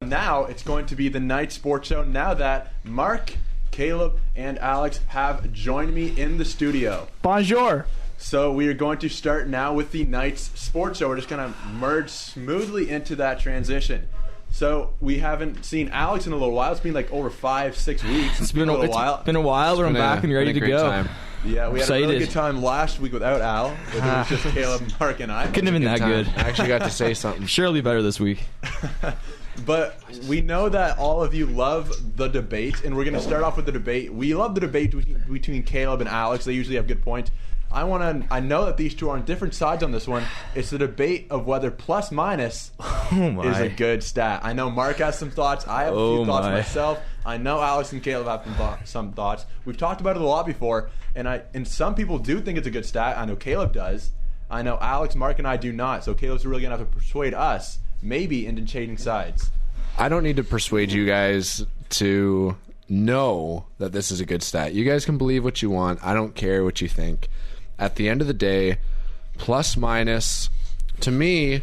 Now it's going to be the night sports show now that Mark, Caleb, and Alex have joined me in the studio. Bonjour. So we are going to start now with the night's sports show. We're just going to merge smoothly into that transition. So we haven't seen Alex in a little while. It's been like over 5-6 weeks. It's been a while. It's been a while, but I'm back and ready to go. Time. Yeah, we had a really good time last week without Al. It was just Caleb, Mark, and I. Couldn't have been that good. I actually got to say something. Surely better this week. But we know that all of you love the debate, and we're going to start off with the debate. We love the debate between Caleb and Alex. They usually have good points. I know that these two are on different sides on this one. It's the debate of whether plus minus is a good stat. I know Mark has some thoughts. I have a few thoughts myself. I know Alex and Caleb have some thoughts. We've talked about it a lot before, and some people do think it's a good stat. I know Caleb does. I know Alex, Mark, and I do not. So Caleb's really going to have to persuade us, maybe, into changing sides. I don't need to persuade you guys to know that this is a good stat. You guys can believe what you want. I don't care what you think. At the end of the day, plus minus, to me,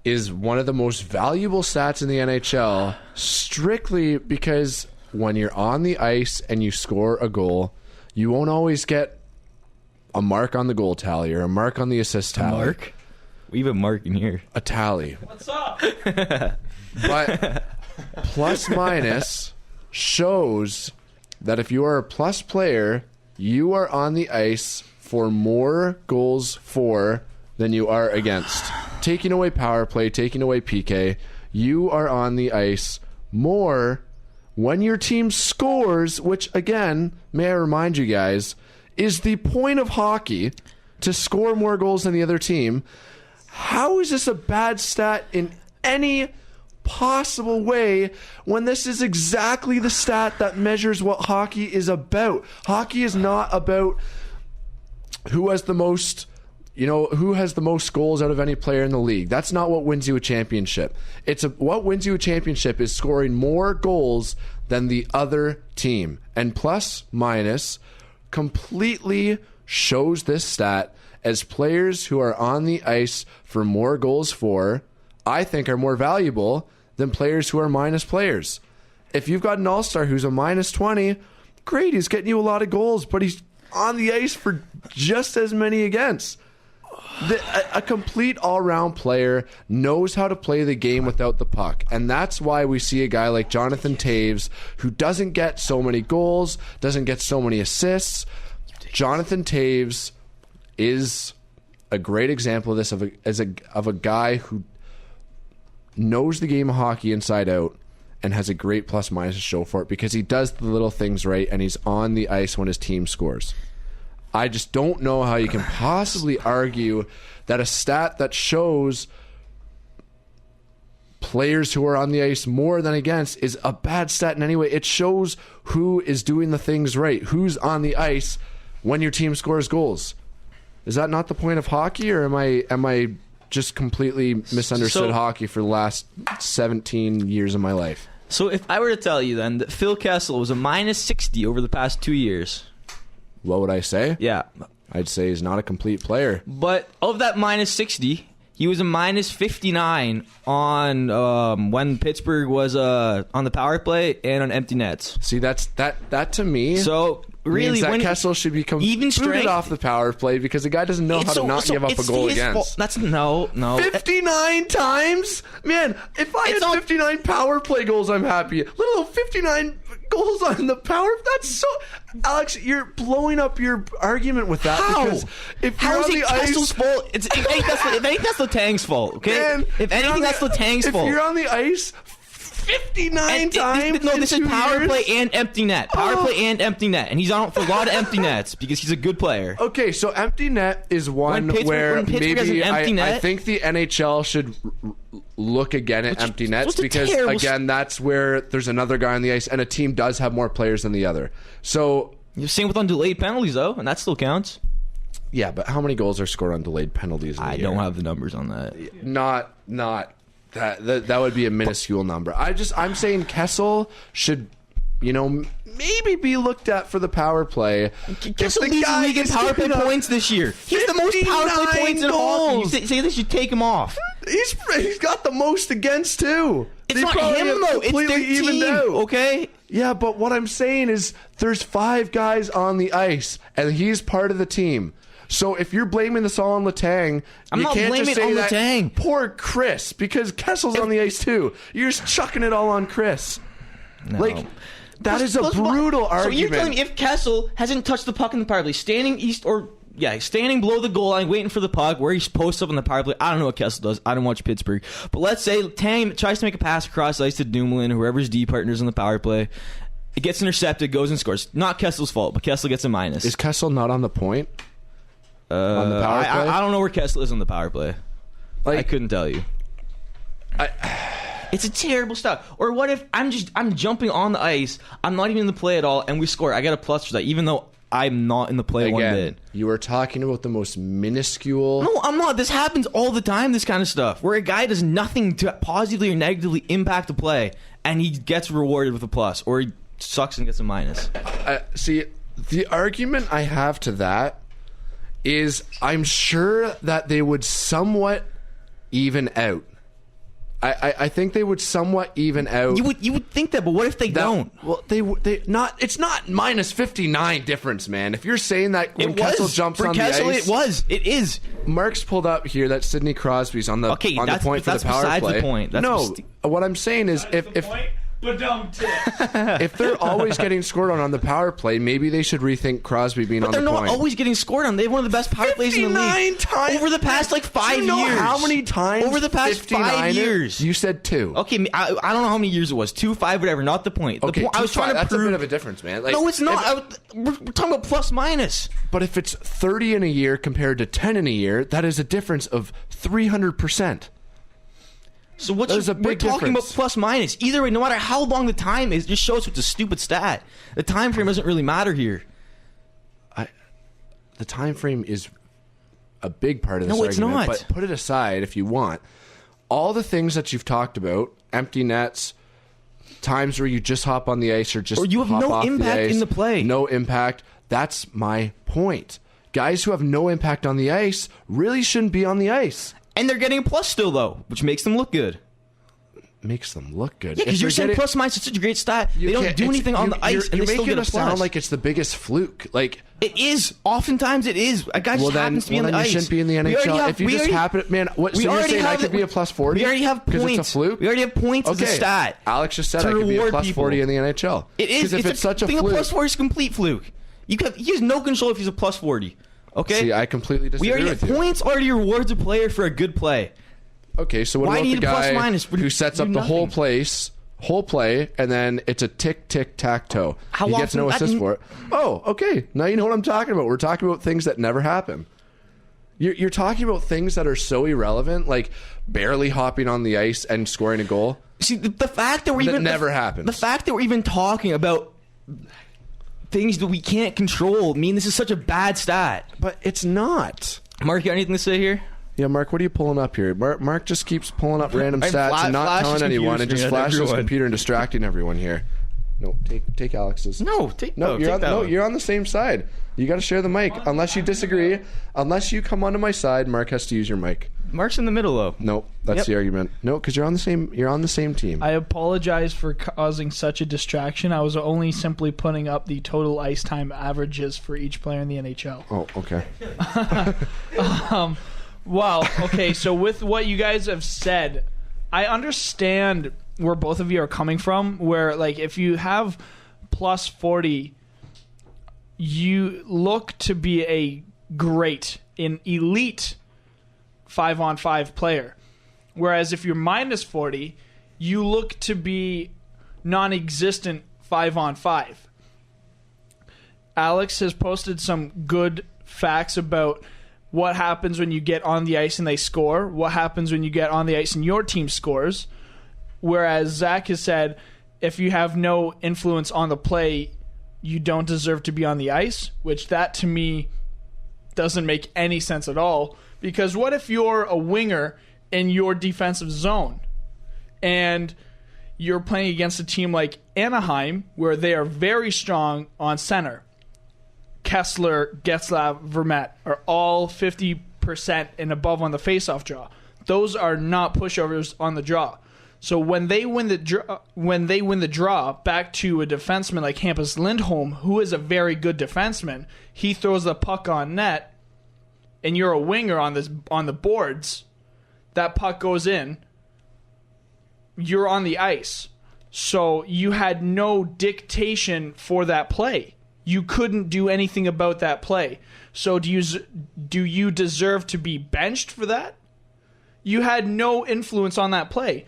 is one of the most valuable stats in the NHL, strictly because when you're on the ice and you score a goal, you won't always get a mark on the goal tally or a mark on the assist tally. A mark? We have a mark in here. A tally. What's up? But plus minus shows that if you are a plus player, you are on the ice for more goals for than you are against. Taking away power play, taking away PK, you are on the ice more when your team scores, which, again, may I remind you guys, is the point of hockey, to score more goals than the other team. How is this a bad stat in any possible way when this is exactly the stat that measures what hockey is about? Hockey is not about who has the most goals out of any player in the league. That's not what wins you a championship. What wins you a championship is scoring more goals than the other team. And plus minus completely shows this stat as players who are on the ice for more goals for, I think, are more valuable than players who are minus players. If you've got an all-star who's a minus 20, great, he's getting you a lot of goals, but he's on the ice for just as many against. A complete all-round player knows how to play the game without the puck, and that's why we see a guy like Jonathan Toews, who doesn't get so many goals, doesn't get so many assists. Jonathan Toews is a great example of this, of a guy who knows the game of hockey inside out and has a great plus minus to show for it because he does the little things right and he's on the ice when his team scores. I just don't know how you can possibly argue that a stat that shows players who are on the ice more than against is a bad stat in any way. It shows who is doing the things right, who's on the ice when your team scores goals. Is that not the point of hockey, or am I just completely misunderstood hockey for the last 17 years of my life? So if I were to tell you then that Phil Kessel was a minus 60 over the past 2 years, what would I say? Yeah. I'd say he's not a complete player. But of that minus 60, he was a minus 59 on when Pittsburgh was on the power play and on empty nets. See, that to me. So really, means that when Kessel should become even booted off the power play because the guy doesn't know how to not give up a goal against. That's no. 59 times? Man, if I had 59 power play goals, I'm happy. Let alone 59 goals on the power. That's so... Alex, you're blowing up your argument with that. How? Because if you're How is on it the Kessel's ice... fault? If anything, that's Letang's fault, okay? Man, if anything, that's Letang's fault. If you're on the ice 59 times No, this is power years? play and empty net. Power play and empty net. And he's on for a lot of empty nets because he's a good player. Okay, so empty net is one where maybe I think the NHL should look again at empty nets because, again, that's where there's another guy on the ice and a team does have more players than the other. So you're same with on delayed penalties, though, and that still counts. Yeah, but how many goals are scored on delayed penalties in the year? I don't have the numbers on that. Not that would be a minuscule number. I'm saying Kessel should, maybe be looked at for the power play. Kessel leads the league in power play points this year. He's the most power play points in hockey. You say they should take him off. He's got the most against too. It's They not probably him, have though. It's completely their evened team, out. okay? Yeah, but what I'm saying is there's 5 guys on the ice, and he's part of the team. So if you're blaming this all on Letang, I'm you not can't blaming just it say on that. Letang. Poor Chris, because Kessel's on the ice too. You're just chucking it all on Chris. No. Like, that is a Plus, brutal argument. So you're telling me if Kessel hasn't touched the puck in the power play, standing below the goal line, waiting for the puck, where he's posted up in the power play. I don't know what Kessel does. I don't watch Pittsburgh. But let's say Tang tries to make a pass across ice to Dumoulin, whoever's D partners in the power play. It gets intercepted, goes and scores. Not Kessel's fault, but Kessel gets a minus. Is Kessel not on the point? On the power play? I don't know where Kessel is on the power play. Like, I couldn't tell you. It's a terrible stop. Or what if I'm jumping on the ice, I'm not even in the play at all, and we score. I got a plus for that, even though I'm not in the play one bit. You are talking about the most minuscule. No, I'm not. This happens all the time, this kind of stuff, where a guy does nothing to positively or negatively impact the play, and he gets rewarded with a plus, or he sucks and gets a minus. See, the argument I have to that is I'm sure that they would somewhat even out. I think they would somewhat even out. You would think that, but what if they don't? Well, they not. It's not minus 59 difference, man. If you're saying that when Kessel jumps on the ice, it is. Mark's pulled up here that Sidney Crosby's on the point for the power play. The point. What I'm saying is if if they're always getting scored on the power play, maybe they should rethink Crosby being on the point. But they're not always getting scored on. They have one of the best power plays in the league. 59 times over the past 5 years. Do you know how many times? Over the past 5 years. You said 2. Okay, I don't know how many years it was. 2, 5, whatever. Not the point. Okay, I was trying to that's prove. a bit of a difference, man. Like, no, it's not. We're talking about plus minus. But if it's 30 in a year compared to 10 in a year, that is a difference of 300%. So we're talking about plus minus. Either way, no matter how long the time is, just shows it's a stupid stat. The time frame doesn't really matter here. The time frame is a big part of this argument. No, it's not. But put it aside if you want. All the things that you've talked about, empty nets, times where you just hop on the ice or you have hop no off impact the ice, in the play. No impact. That's my point. Guys who have no impact on the ice really shouldn't be on the ice. And they're getting a plus still, though, which makes them look good. Makes them look good. Yeah, because you're saying plus minus is such a great stat. They don't do anything on the ice, and they still get a plus. You're making it sound like it's the biggest fluke. Like it is. Oftentimes, it is. A guy just happens to be on the ice. You shouldn't be in the NHL. If you just happen, man. What? So you're saying I could be a plus 40? We already have points. Because it's a fluke. We already have points as a stat. Alex just said I could be a plus 40 in the NHL. It is. Because if it's such a fluke, a plus 40 is a complete fluke. He has no control if he's a plus 40. Okay. See, I completely disagree with you. We already have points. Already rewards a player for a good play. Okay, so what about the guy who sets up the whole play, and then it's a tick-tick-tack-toe? He gets no assist for it. Oh, okay. Now you know what I'm talking about. We're talking about things that never happen. You're talking about things that are so irrelevant, like barely hopping on the ice and scoring a goal. See, the fact that never happens. The fact that we're even talking about things that we can't control mean this is such a bad stat. But it's not. Mark, you got anything to say here? Yeah, Mark, what are you pulling up here? Mark just keeps pulling up random stats and not telling anyone and just flashes his computer and distracting everyone here. No, take Alex's. You're on the same side. You got to share the mic. Unless you disagree, unless you come onto my side, Mark has to use your mic. Mark's in the middle though. No, that's the argument. No, because you're on the same team. I apologize for causing such a distraction. I was only simply putting up the total ice time averages for each player in the NHL. Oh, okay. Wow. Okay, so with what you guys have said, I understand where both of you are coming from, where like if you have plus 40, you look to be a great, an elite 5-on-5 player. Whereas if you're minus 40, you look to be non-existent 5-on-5. Alex has posted some good facts about what happens when you get on the ice and they score, what happens when you get on the ice and your team scores. Whereas Zach has said, if you have no influence on the play, you don't deserve to be on the ice, which that to me doesn't make any sense at all. Because what if you're a winger in your defensive zone and you're playing against a team like Anaheim where they are very strong on center? Kessler, Getzlav, Vermette are all 50% and above on the faceoff draw. those are not pushovers on the draw. So when they win the draw, back to a defenseman like Hampus Lindholm, who is a very good defenseman, he throws the puck on net, and you're a winger on the boards. That puck goes in. You're on the ice, so you had no dictation for that play. You couldn't do anything about that play. So do you deserve to be benched for that? You had no influence on that play.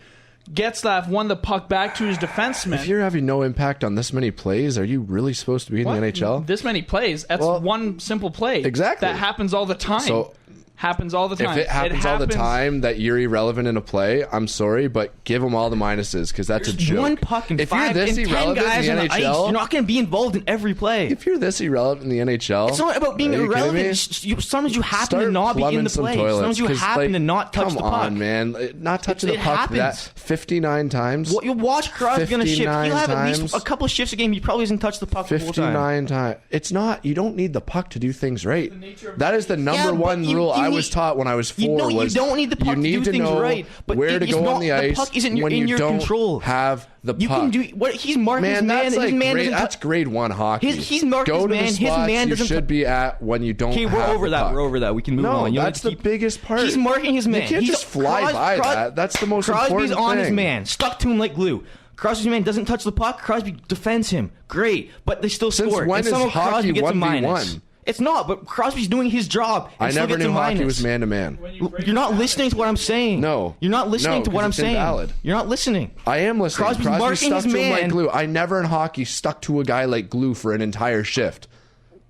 Getzlaf won the puck back to his defenseman. If you're having no impact on this many plays, are you really supposed to be in the NHL? This many plays? That's one simple play. Exactly. That happens all the time. So happens all the time. If it happens all the time that you're irrelevant in a play, I'm sorry, but give them all the minuses because that's a joke. One puck and if 5 you're this and 10 irrelevant guys in the on the NHL, ice. You're not going to be involved in every play. If you're this irrelevant in the NHL, It's not about being are you kidding irrelevant. me? Sometimes you happen Start to not be in plumbing the some play. toilets, Sometimes you 'cause, happen to not touch the puck. Come on, man. Not touching It the puck that happens. 59 times. Well, you watch Crosby going to shift. 59 He'll have at times. least a couple of shifts a game. He probably doesn't touch the puck the whole time. 59 times. It's not. You don't need the puck to do things right. nature of That is the number but one you- rule you I need- was taught when I was 4. You don't need the puck you need to do things know right. But where it to is go not, on the ice puck isn't when in you your don't control. have the You puck. can do what he's marking his Man, man. that's His like man grade, doesn't that's touch. grade 1 hockey. He's marked Go his to man. the His spots man you doesn't should be at when you don't Okay, have we're over the that. puck. We're over that. We can move No, on. You that's have the to keep- biggest part. He's marking his man. You can't just fly by that. That's the most Crosby's important on thing. his man, stuck to him like glue. Crosby's man doesn't touch the puck. Crosby defends him. Great, but they still Since score. when and is somehow hockey Crosby gets a 1v1? minus. It's not, but Crosby's doing his job. And I still never gets knew a hockey minus. was man-to-man. You're not listening to what I'm saying. No. You're not listening No, to what 'cause I'm it's saying. invalid. You're not listening. I am listening. Crosby's Crosby marking stuck his to him like man. glue. I never in hockey stuck to a guy like glue for an entire shift.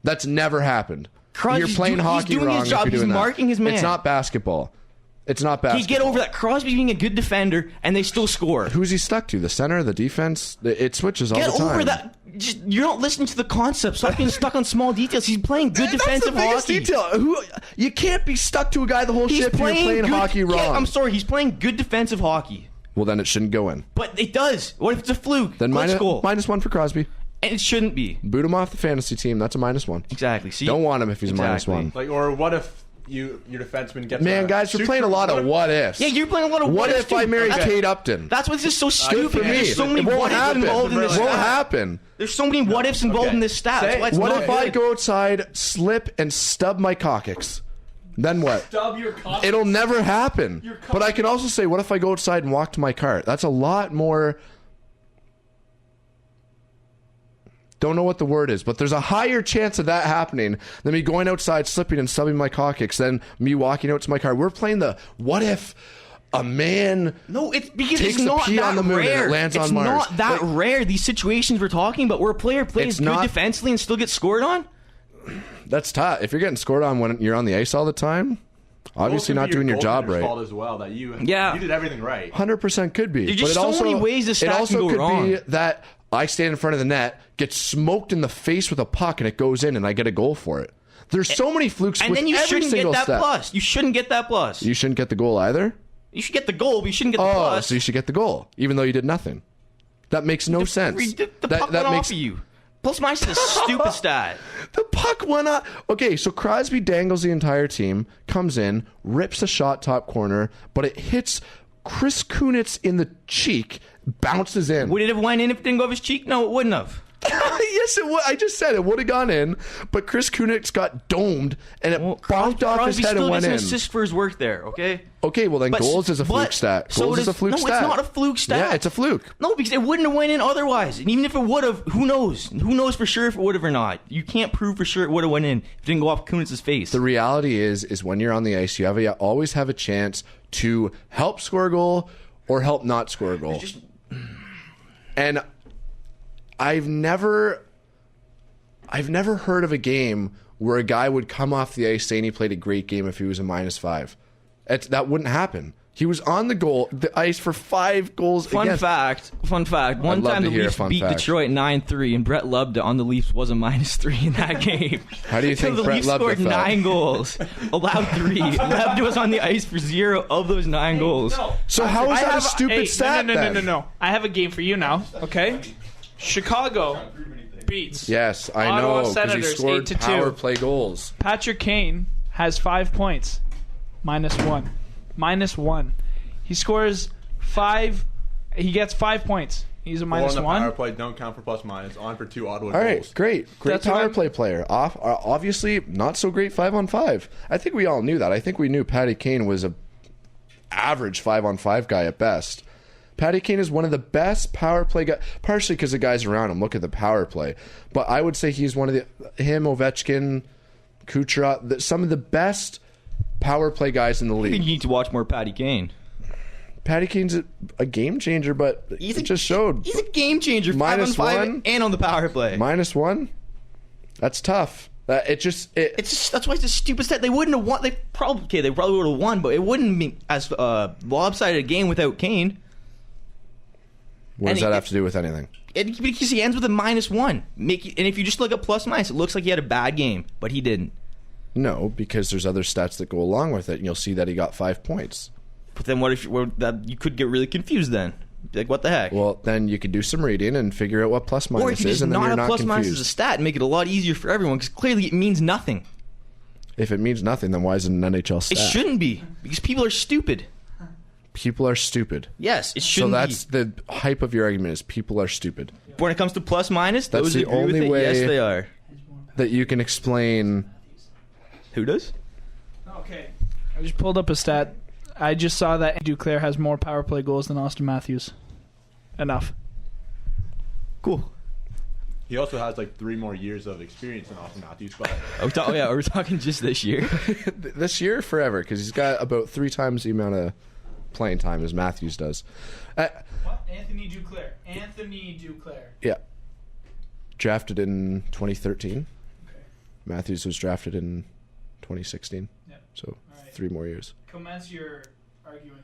That's never happened. Crosby's You're playing he's hockey doing wrong his job. if you're He's doing that. marking his man. It's not basketball. It's not basketball. He get over that. Crosby's being a good defender, and they still score. Who's he stuck to? The center, the defense? It switches all Get the time. over that. Just, you're not listening to the concept. Stop being stuck on small details. He's playing good defensive That's the biggest hockey. detail. You can't be stuck to a guy the whole He's shift if you're playing good, hockey wrong. Yeah, I'm sorry. He's playing good defensive hockey. Well, then it shouldn't go in. But it does. What if it's a fluke? Then Glitch goal. -1 for Crosby. And it shouldn't be. Boot him off the fantasy team. That's a -1. Exactly. See? Don't want him if he's Exactly. a -1. Like, or what if your defenseman gets Man, guys, you're playing a lot of what ifs. Yeah, you're playing a lot of What what if I married That's- Kate Upton? That's what's just so Good stupid. for me. There's so many It won't what ifs happen. involved in this It won't stat. happen. There's so many what ifs involved Okay. in this stat. Say- That's why it's What not if I good. go outside, slip, and stub my coccyx? Then what? Stub your cock. It'll never happen. But I can also say, what if I go outside and walk to my car? That's a lot more... Don't know what the word is, but there's a higher chance of that happening than me going outside, slipping, and stubbing my coccyx than me walking out to my car. We're playing the what if a man No, it's because takes it's a not pee that on the moon and it rare. lands it's on Mars. not that Like- rare. These situations we're talking about, where a player plays It's good not- defensively and still gets scored on. That's tough. If you're getting scored on when you're on the ice all the time, obviously not doing your job right. Fault as well, that you Yeah. you did everything right. 100% could be. There's But just it so also, many ways this it stat also can go could wrong. be that I stand in front of the net, get smoked in the face with a puck, and it goes in, and I get a goal for it. There's so many flukes And with then you every shouldn't get single that step. plus. You shouldn't get that plus. You shouldn't get the goal either. You should get the goal, but you shouldn't get the Oh, plus. so you should get the goal, even though you did nothing. That makes no sense. The that puck that went makes off of you. Plus minus is a stupid stat. the puck went up. Okay, so Crosby dangles the entire team, comes in, rips a shot top corner, but it hits Chris Kunitz in the cheek, bounces in. Would it have went in if it didn't go off his cheek? No, it wouldn't have. Yes, it would. I just said it would have gone in, but Chris Kunitz got domed and it bounced off his head and went in. Crosby still gets an assist for his work there, okay? Okay, well then goals is a fluke stat. Goals is a fluke stat. No, it's not a fluke stat. Yeah, it's a fluke. No, because it wouldn't have went in otherwise. And even if it would have, who knows? Who knows for sure if it would have or not? You can't prove for sure it would have went in if it didn't go off Kunitz's face. The reality is when you're on the ice, you always have a chance to help score a goal or help not score a goal. And I've never heard of a game where a guy would come off the ice saying he played a great game if he was a -5. That wouldn't happen. He was on the ice for 5 goals Fun against. fact. One love time to the hear a Leafs fun beat fact. Detroit 9-3, and Brett Lubda on the Leafs was a -3 in that game. How do you think the Brett Leafs Lubda scored felt? 9 goals, allowed 3. Lubda was on the ice for 0 of those 9 goals. So how is that a stupid stat then? No. I have a game for you now, okay? Chicago beats. Yes, I Ottawa know, because he Senators, scored 8-2. power play goals. Patrick Kane has 5 points, -1. -1. He scores 5. He gets 5 points. He's a Four on the -1. power play, don't count for plus minus. On for 2 Ottawa All right, goals. great That's what power I'm- play player. Obviously, not so great 5-on-5. I think we all knew that. I think we knew Patty Kane was a average 5-on-5 guy at best. Patty Kane is one of the best power play guys, partially because the guys around him look at the power play. But I would say he's one of him, Ovechkin, Kucherov, some of the best power play guys in the I think you league. need to watch more Patty Kane. Patty Kane's a game changer, but it just showed. He's a game changer. -1 5-on-5 and on the power play. -1? That's tough. It's just that's why it's a stupid stat. They wouldn't have won. They probably would have won, but it wouldn't be as lopsided a game without Kane. what does that have to do with anything? Because he ends with a -1. And if you just look at plus minus, it looks like he had a bad game, but he didn't. No, because there's other stats that go along with it, and you'll see that he got 5 points. But then what if you could get really confused then? Like, what the heck? Well, then you could do some reading and figure out what plus or minus if you is, just and then not you're have not plus minus as a confused. stat and make it a lot easier for everyone, because clearly it means nothing. If it means nothing, then why is it an NHL stat? It shouldn't be, because people are stupid. People are stupid. Yes, it So shouldn't that's be. the hype of your argument is people are stupid. When it comes to plus minus, That's those the agree only with it. way- Yes, they are. That you can explain. Who does? Okay. I just pulled up a stat. I just saw that Duclair has more power play goals than Austin Matthews. Enough. Cool. He also has like 3 more years of experience than Austin Matthews, but Are we talking just this year? This year, forever, because he's got about 3 times the amount of playing time as Matthews does. What? Anthony Duclair. Anthony Duclair. Yeah. Drafted in 2013. Okay. Matthews was drafted in 2016. Yep. So All right. 3 more years. Commence your arguing.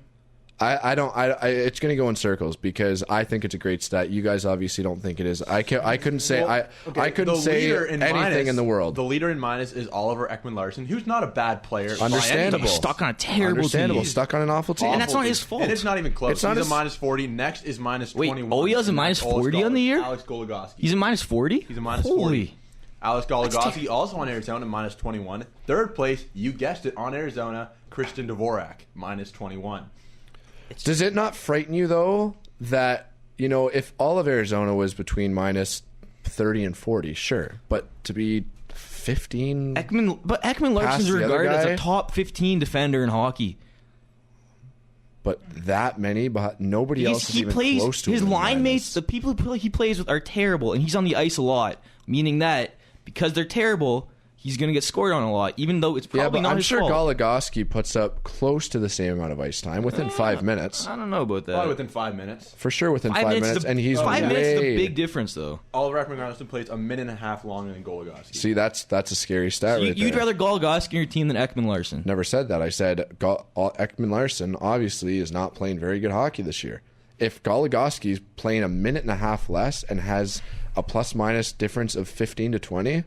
It's going to go in circles because I think it's a great stat. You guys obviously don't think it is. I couldn't say I couldn't the say leader in anything minus- in the world. The leader in minus is Oliver Ekman-Larsson, who's not a bad player. by any Understandable. means. Stuck on a terrible Understandable. team. Stuck on an awful team. And that's Awful not his team. fault. And it's not even close. It's not He's his- a minus 40. Next is minus Wait, 21. he has a minus All 40 on the year? Alex Goligoski. He's a minus 40? He's a minus Holy. 40. Alex Goligoski also on Arizona, minus 21. Third place, you guessed it, on Arizona, Christian Dvorak, minus 21. Does it not frighten you though that if all of Arizona was between minus 30 and 40, sure, but to be 15, Ekman Past Larson's the other regarded as guy? a top 15 defender in hockey. but that many, but nobody else is He even plays close to his him in line minus. mates, the people he plays with are terrible, and he's on the ice a lot, meaning that because they're terrible, he's going to get scored on a lot, even though it's Yeah, probably but not I'm his sure fault. Goligoski puts up close to the same amount of ice time within 5 minutes. I don't know about that. Probably within 5 minutes. For sure within 5 minutes, is the- and he's 5 minutes is a way- big difference, though. Oliver Ekman-Larsson plays a minute and a half longer than Goligoski. See, that's a scary stat right You'd there. rather Goligoski on your team than Ekman Larsson. Never said that. I said Ekman-Larsson obviously is not playing very good hockey this year. If Goligoski's playing a minute and a half less and has a plus-minus difference of 15 to 20...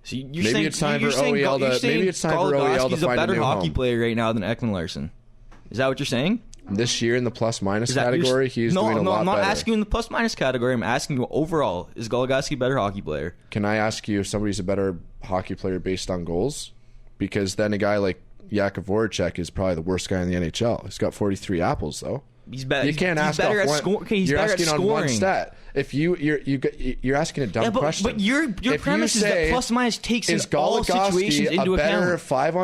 So you're Maybe saying, it's time you're for saying, OEL to- you're saying maybe it's time for OEL to Goligoski's a find a better new hockey home. player right now than Ekman Larsson. Is that what you're saying? This year in the plus-minus Is that category, he's doing a lot I'm not better. asking you in the plus minus category. I'm asking you overall. Is Goligoski a better hockey player? Can I ask you if somebody's a better hockey player based on goals? Because then a guy like Jakub Voracek is probably the worst guy in the NHL. He's got 43 apples, though. He's better. You can't he's ask better off at one. scoring. Okay, he's you're better at asking scoring. on one stat. If you're asking a dumb Yeah, question. but your If premise you is that say, plus minus takes is in all situations Goligoski into a better account.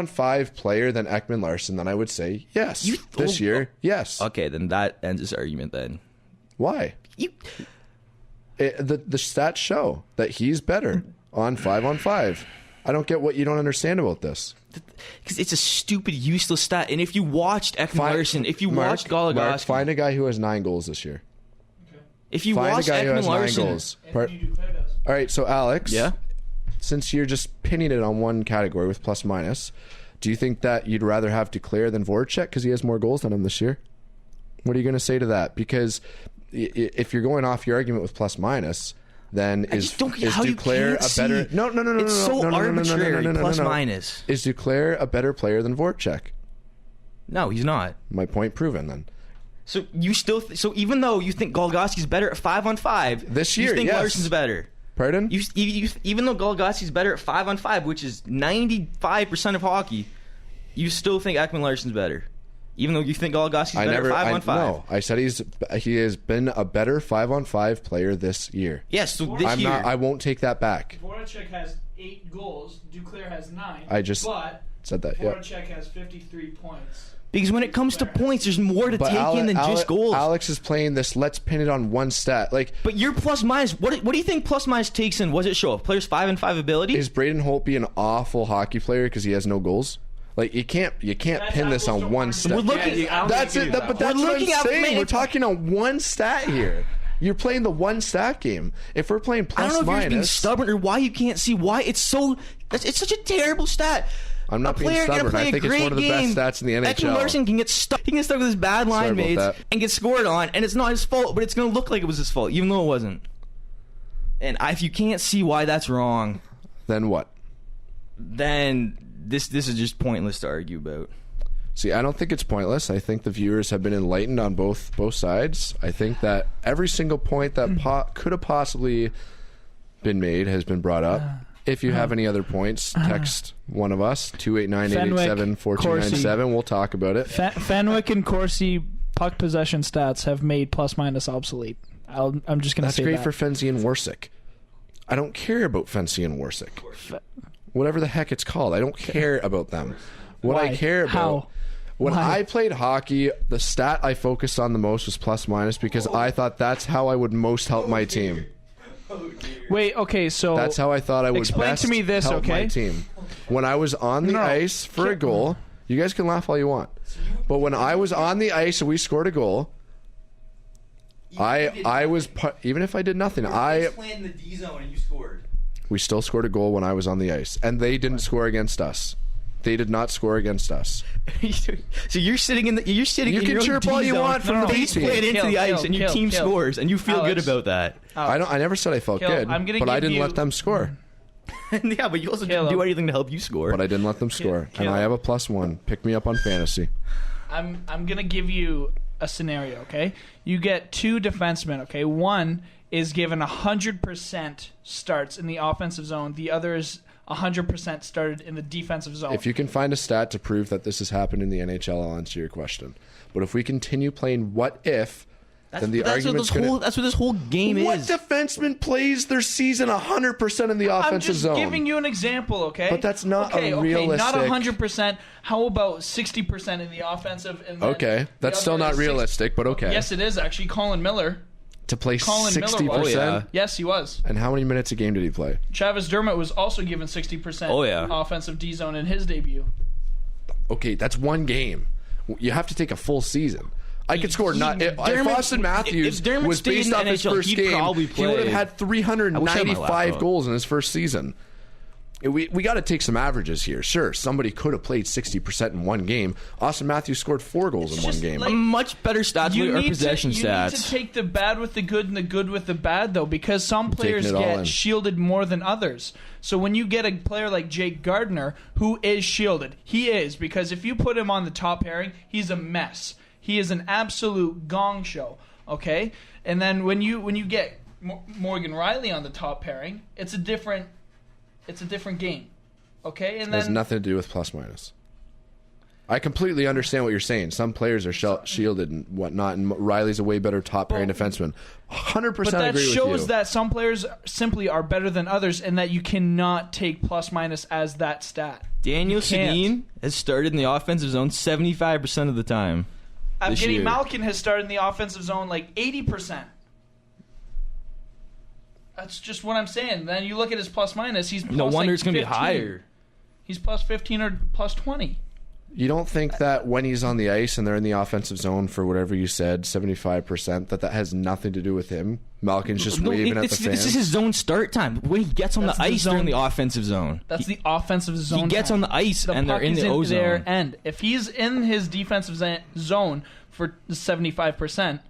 5-on-5 player than Ekman Larsson? Then I would say yes. This year, yes. Okay, then that ends this argument. Then Why? you, The stats show that he's better on 5-on-5. I don't get what you don't understand about this. because it's a stupid, useless stat. And if you watched Ekman Larsson, if you Mark, watched Goligoski, find a guy who has 9 goals this year. if you Find a watched guy who Ekman has 9 Larsson, goals. Anthony Duclair does. All right, so Alex, yeah, since you're just pinning it on one category with plus minus, do you think that you'd rather have Duclair than Voracek because he has more goals than him this year? What are you going to say to that? Because if you're going off your argument with plus minus, then I is just don't get how you Duclair can't a better? see. No. It's so arbitrary. Plus no. minus. Is Duclair a better player than Voracek? No, he's not. My point proven. Then So you still so even though you think Goligoski's better at 5-on-5 This year, you think yes. Larson's better. pardon? You even though Goligoski's better at 5-on-5, which is 95% of hockey, you still think Ekman Larsson's better, even though you think Goligoski's better 5-on-5. No, I said he has been a better 5-on-5 player this year. Yes, so this year. I won't take that back. Voracek has 8 goals. Duclair has 9. I just said that. Yeah. Voracek has 53 points. Because when it comes to points, there's more to take in than just goals. Alex is playing this. Let's pin it on one stat. But your plus minus. What do you think plus minus takes in? What does it show? A player's 5-on-5 ability. Is Braden Holtby an awful hockey player because he has no goals? You can't pin this on one stat. We're looking. That's it. But that's what I'm saying. We're talking on one stat here. You're playing the one stat game. If we're playing plus minus, I don't know if you're being stubborn or why you can't see why it's so. It's such a terrible stat. I'm not being stubborn. I think it's one of the best stats in the NHL. Ekman Larsson can get stuck. He can get stuck with his bad line mates and get scored on, and it's not his fault, but it's going to look like it was his fault, even though it wasn't. And if you can't see why that's wrong, then what? Then this is just pointless to argue about. See, I don't think it's pointless. I think the viewers have been enlightened on both sides. I think that every single point that could have possibly been made has been brought up. If you have any other points, text one of us, 289-887-4297. We'll talk about it. Fenwick and Corsi puck possession stats have made plus minus obsolete. I'm just going to say that. That's great for Fenzi and Warsick. I don't care about Fenzi and Warsick. Whatever the heck it's called. I don't care about them. What I care about... When I played hockey, the stat I focused on the most was plus minus because I thought that's how I would most help my team. Wait, okay, so that's how I thought I would best to me this, help okay? my team. When I was on the ice for a goal, you guys can laugh all you want, but when I was on the ice and we scored a goal, I was even if I did nothing, playing in the D zone and you scored. We still scored a goal when I was on the ice, and they didn't score against us. They did not score against us. So you're sitting in you can chirp all you want from the base playing into the ice, and your team scores, and you feel good about that. I never said I felt good, but I didn't let them score. Yeah, but you also didn't do anything to help you score. But I didn't let them score, and I have a +1. Pick me up on fantasy. I'm gonna give you a scenario. Okay, you get 2 defensemen. Okay, one is given 100% starts in the offensive zone. The other is 100% started in the defensive zone. If you can find a stat to prove that this has happened in the NHL, I'll answer your question. But if we continue playing what if, then the argument's that's what this whole game what is. What defenseman plays their season 100% in the offensive zone? I'm just giving you an example, okay? But that's not a realistic... Okay, not 100%. How about 60% in the offensive? And okay, that's still not realistic, but okay. Yes, it is actually. Colin Miller. To play 60%? Oh, yeah. Yes, he was. And how many minutes a game did he play? Travis Dermott was also given 60% offensive D zone in his debut. Okay, that's one game. You have to take a full season. I could score if Austin Matthews was based off his first game, he would have had 395 goals in his first season. We got to take some averages here. Sure, somebody could have played 60% in one game. Austin Matthews scored 4 goals in one game. Like, much better stats are possession stats. You need to take the bad with the good and the good with the bad, though, because some players get shielded more than others. So when you get a player like Jake Gardiner, who is shielded, he is, because if you put him on the top pairing, he's a mess. He is an absolute gong show, okay? And then when you get Morgan Riley on the top pairing, it's a different game, okay? And it has nothing to do with plus minus. I completely understand what you're saying. Some players are shielded and whatnot, and Riley's a way better top pairing defenseman. 100% agree with you. But that shows that some players simply are better than others, and that you cannot take plus minus as that stat. Daniel Sedin has started in the offensive zone 75% of the time. Evgeny Malkin has started in the offensive zone like 80%. That's just what I'm saying. Then you look at his plus minus. He's plus no wonder like it's going to be higher. He's plus 15 or plus 20. You don't think that when he's on the ice and they're in the offensive zone for whatever you said, 75%, that has nothing to do with him? Malkin's just waving at the fans. This is his zone start time. When he gets on the ice, they're in the offensive zone. That's the offensive zone. He gets on the ice and they're in the O zone. Their end. If he's in his defensive zone for 75%,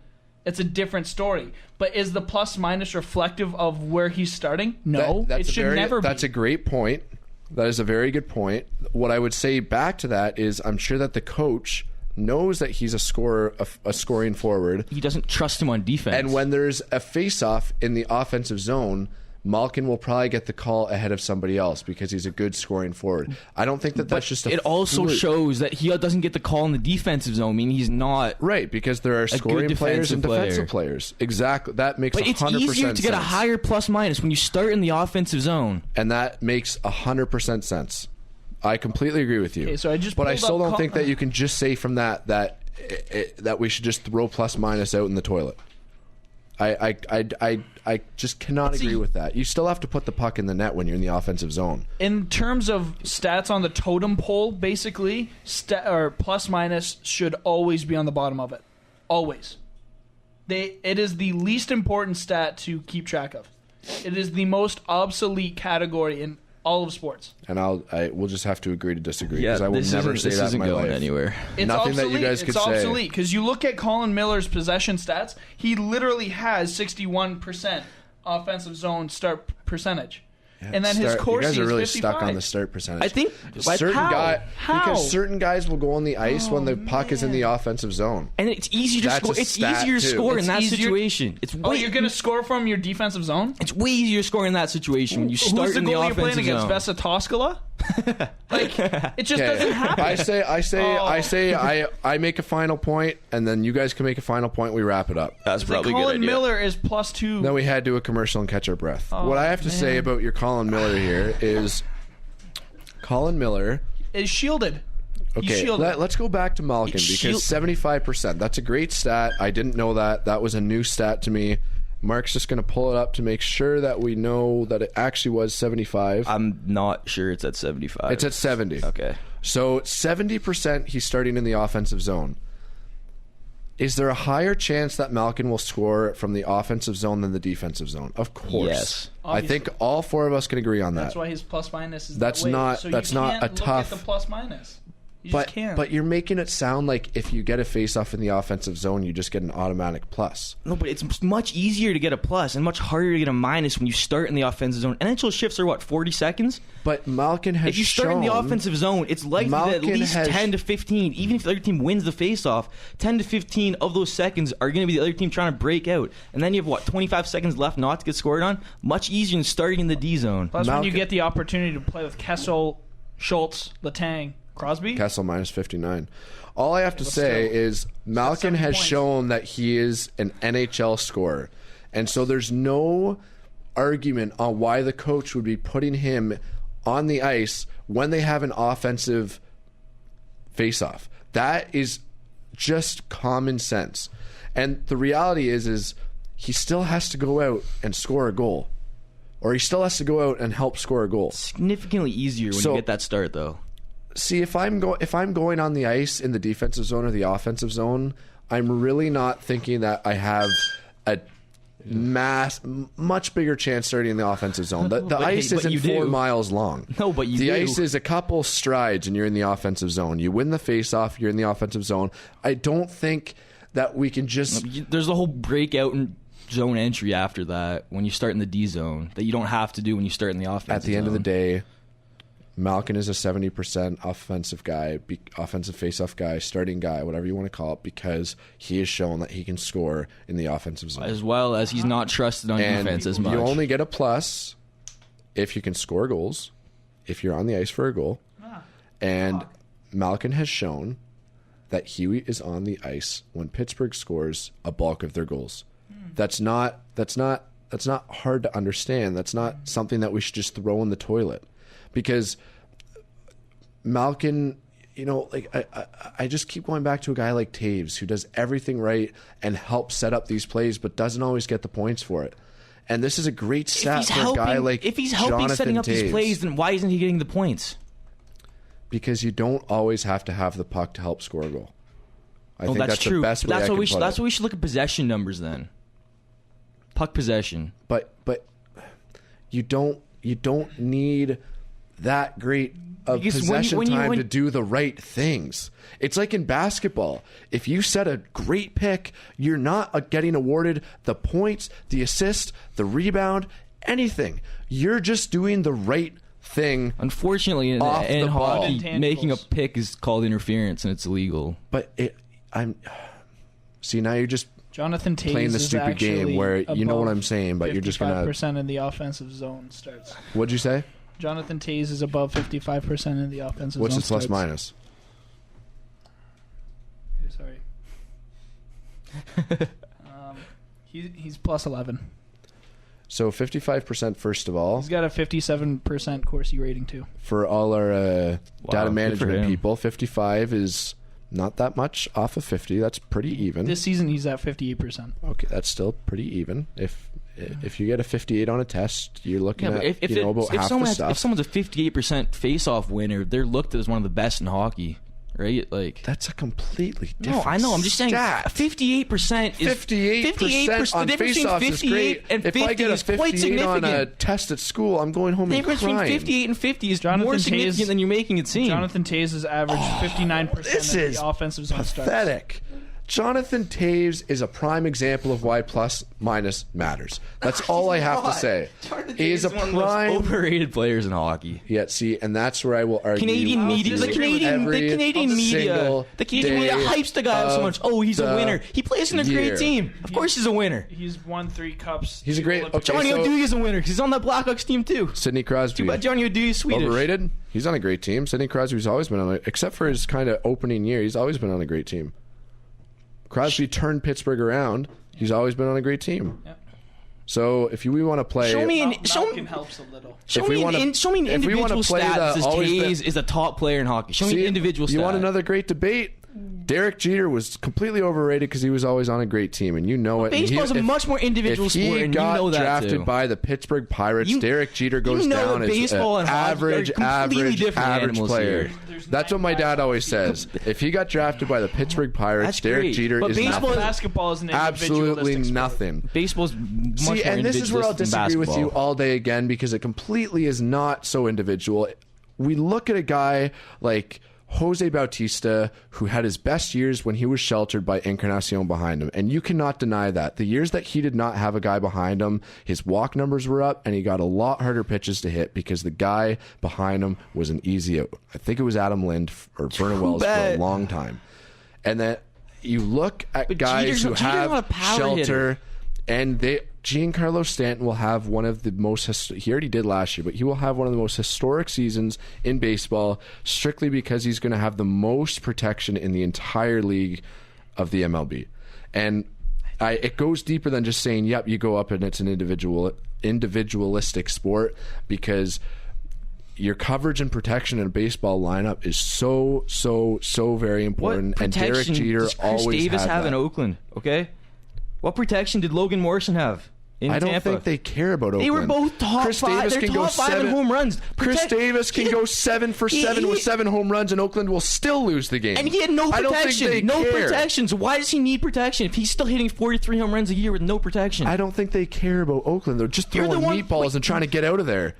it's a different story. But is the plus minus reflective of where he's starting? No, it should never be. That's a great point. That is a very good point. What I would say back to that is I'm sure that the coach knows that he's a scorer, a scoring forward. He doesn't trust him on defense. And when there's a face-off in the offensive zone, Malkin will probably get the call ahead of somebody else because he's a good scoring forward. I don't think that that's just a it also shows that he doesn't get the call in the defensive zone. I mean, he's not right because there are scoring players and defensive players. Exactly, that makes 100% sense. But it's easier to get a higher plus minus when you start in the offensive zone, and that makes 100% sense. I completely agree with you. Okay, so but I still don't think that you can just say from that we should just throw plus minus out in the toilet. I just cannot agree with that. You still have to put the puck in the net when you're in the offensive zone. In terms of stats on the totem pole, basically, or plus minus should always be on the bottom of it. Always. It is the least important stat to keep track of. It is the most obsolete category in all of sports. And we'll just have to agree to disagree because I will never say that in my life. Anywhere. It's Nothing obsolete. that you guys could it's say. obsolete because you look at Colin Miller's possession stats. He literally has 61% offensive zone start percentage, and then his Corsi is 55. You guys are really stuck on the start percentage. I think How? Because certain guys will go on the ice when the puck is in the offensive zone. and it's easier to That's score. a It's stat, easier to too. score in It's that easier- situation. It's way you're gonna score from your defensive zone? It's way easier to score in that situation when you start Who's the in the goalie you're playing offensive against? zone. Vesa Toskala? Like, it just doesn't happen. I make a final point, and then you guys can make a final point. We wrap it up. That's It's like Colin Miller is +2. Then we head to a commercial and catch our breath. What I have to say about your Colin Miller here is Colin Miller is shielded. He's Okay, shielded. let's go back to Malkin because 75%. That's a great stat. I didn't know that. That was a new stat to me. Mark's just going to pull it up to make sure that we know that it actually was 75. I'm not sure it's at 75. It's at 70. Okay. So 70% he's starting in the offensive zone. Is there a higher chance that Malkin will score from the offensive zone than the defensive zone? Of course. Yes. I think all four of us can agree on that. That's why his plus minus is That's that way. not- So that's you not can't a look tough- at the plus minus. You just can't. But you're making it sound like if you get a face-off in the offensive zone, you just get an automatic plus. No, but it's much easier to get a plus and much harder to get a minus when you start in the offensive zone. NHL shifts are 40 seconds? But Malkin has If you start in the offensive zone, it's likely that at Malkin least has- 10 to 15, even if the other team wins the faceoff, 10 to 15 of those seconds are going to be the other team trying to break out. And then you have, 25 seconds left not to get scored on? Much easier than starting in the D zone. Plus, when you Malkin- get the opportunity to play with Kessel, Schultz, Letang, Crosby. Kessel minus 59. All I have to But say still, is Malkin 70 has points. shown that he is an NHL scorer. And so there's no argument on why the coach would be putting him on the ice when they have an offensive face-off. That is just common sense. And the reality is he still has to go out and score a goal. Or he still has to go out and help score a goal. Significantly easier when So- you get that start, though. See, if I'm going on the ice in the defensive zone or the offensive zone, I'm really not thinking that I have a much bigger chance starting in the offensive zone. The ice but isn't you 4 do. miles long. No, but you the do. ice is a couple strides and you're in the offensive zone. You win the face-off, you're in the offensive zone. I don't think that we can just... There's the whole breakout and zone entry after that when you start in the D zone that you don't have to do when you start in the offensive At the end of the zone. day, Malkin is a 70% offensive guy, offensive face-off guy, starting guy, whatever you want to call it, because he has shown that he can score in the offensive zone. As well as he's not trusted on And defense as much. you only get a plus if you can score goals, if you're on the ice for a goal. And Malkin has shown that he is on the ice when Pittsburgh scores a bulk of their goals. That's not hard to understand. That's not something that we should just throw in the toilet. Because Malkin, I just keep going back to a guy like Taves who does everything right and helps set up these plays, but doesn't always get the points for it. And this is a great stat for a guy like if he's helping Jonathan setting up Taves. these plays, then why isn't he getting the points? Because you don't always have to have the puck to help score a goal. I think that's true. the best way That's I why can we should. put That's it. why we should look at possession numbers then. Puck possession. But you don't need that great of Because possession when you- time when- to do the right things. It's like in basketball. If you set a great pick, you're not getting awarded the points, the assist, the rebound, anything. You're just doing the right thing. Unfortunately, in Off the ball. hockey, Intangibles. making a pick is called interference and it's illegal. But see, now you're just Jonathan Taves playing the is stupid actually game where you know what I'm saying, but you're just gonna. 55% in the offensive zone starts. What'd you say? Jonathan Taves is above 55% in the offensive What's zone his plus starts. minus? Sorry. He's plus 11. So 55% first of all. He's got a 57% Corsi rating too. For all our data good for management him. people, 55 is not that much off of 50. That's pretty even. This season he's at 58%. Okay, that's still pretty even. If you get a 58 on a test, you're looking Yeah, but at about half the stuff. if someone's a 58% face-off winner, they're looked at as one of the best in hockey, right? Like That's a completely no, different I know. I'm just saying, stat. 58% is 58% on the difference face-offs between is 58 great. and If 50 I get a is quite 58 on a significant. test at school, I'm going home The and difference between crying. 58 and 50 is Jonathan more Taves- significant than you're making it seem. Jonathan Taves has averaged 59% This in is the offensive zone starts. pathetic. Jonathan Taves is a prime example of why plus minus matters. That's all I have to say. He is a one of the most prime. overrated players in hockey. Yeah, see, and that's where I will argue. Canadian media, with the you Canadian every media single media day hypes the guy up so of much. Oh, he's a the winner. He plays in a year. great team. Of course, he's a winner. He's won 3 cups. He's a 2 great- Olympic okay, Johnny so- Oduya is a winner. He's on that Blackhawks team too. Sidney Crosby. Too bad Johnny Oduya is Swedish. Overrated? He's on a great team. Sidney Crosby's always been on except for his kind of opening year, he's always been on a great team. Crosby turned Pittsburgh around. He's always been on a great team. Yep. So if we want to play, Show me Malkin helps a little. Show If we me wanna- an if we wanna individual play stat that the says always Taves is a top player in hockey. Show me an individual You stat. want another great debate? Derek Jeter was completely overrated because he was always on a great team, and you know it. And Baseball's a much more individual if sport, he and you got know that drafted too. by the Pittsburgh Pirates, You- Derek Jeter goes you know down that as baseball an and hockey are average, completely different animals player. here. That's what my dad always says. If he got drafted by the Pittsburgh Pirates, That's Derek great. Jeter But is baseball- nothing. Basketball is an Absolutely individualistic sport. nothing. Baseball's much See, more and this is where I'll individualistic than disagree with you basketball. all day again because it completely is not so individual. We look at a guy like Jose Bautista, who had his best years when he was sheltered by Encarnacion behind him, and you cannot deny that. The years that he did not have a guy behind him, his walk numbers were up, and he got a lot harder pitches to hit because the guy behind him was an easy out. I think it was Adam Lind or Vernon Wells for a bad. long time. And then you look at But guys Jeter's who not have a power shelter. hitter. And Giancarlo Stanton will have one of the most. He already did last year, but he will have one of the most historic seasons in baseball, strictly because he's going to have the most protection in the entire league of the MLB. And it goes deeper than just saying, "Yep, you go up and it's an individualistic sport," because your coverage and protection in a baseball lineup is so very important. What And Derek protection Jeter does Chris always Davis had have that. in Oakland? Okay, what protection did Logan Morrison have in I don't Tampa? think they care about Oakland. They were both top Chris five. Davis They're can top go 5 7 in home runs. Chris Davis can go 7 for 7 with 7 home runs, and Oakland will still lose the game. And he had no I don't think protection. they No care. protection. So why does he need protection if he's still hitting 43 home runs a year with no protection? I don't think they care about Oakland. They're just You're the throwing one- meatballs and trying to get out of there.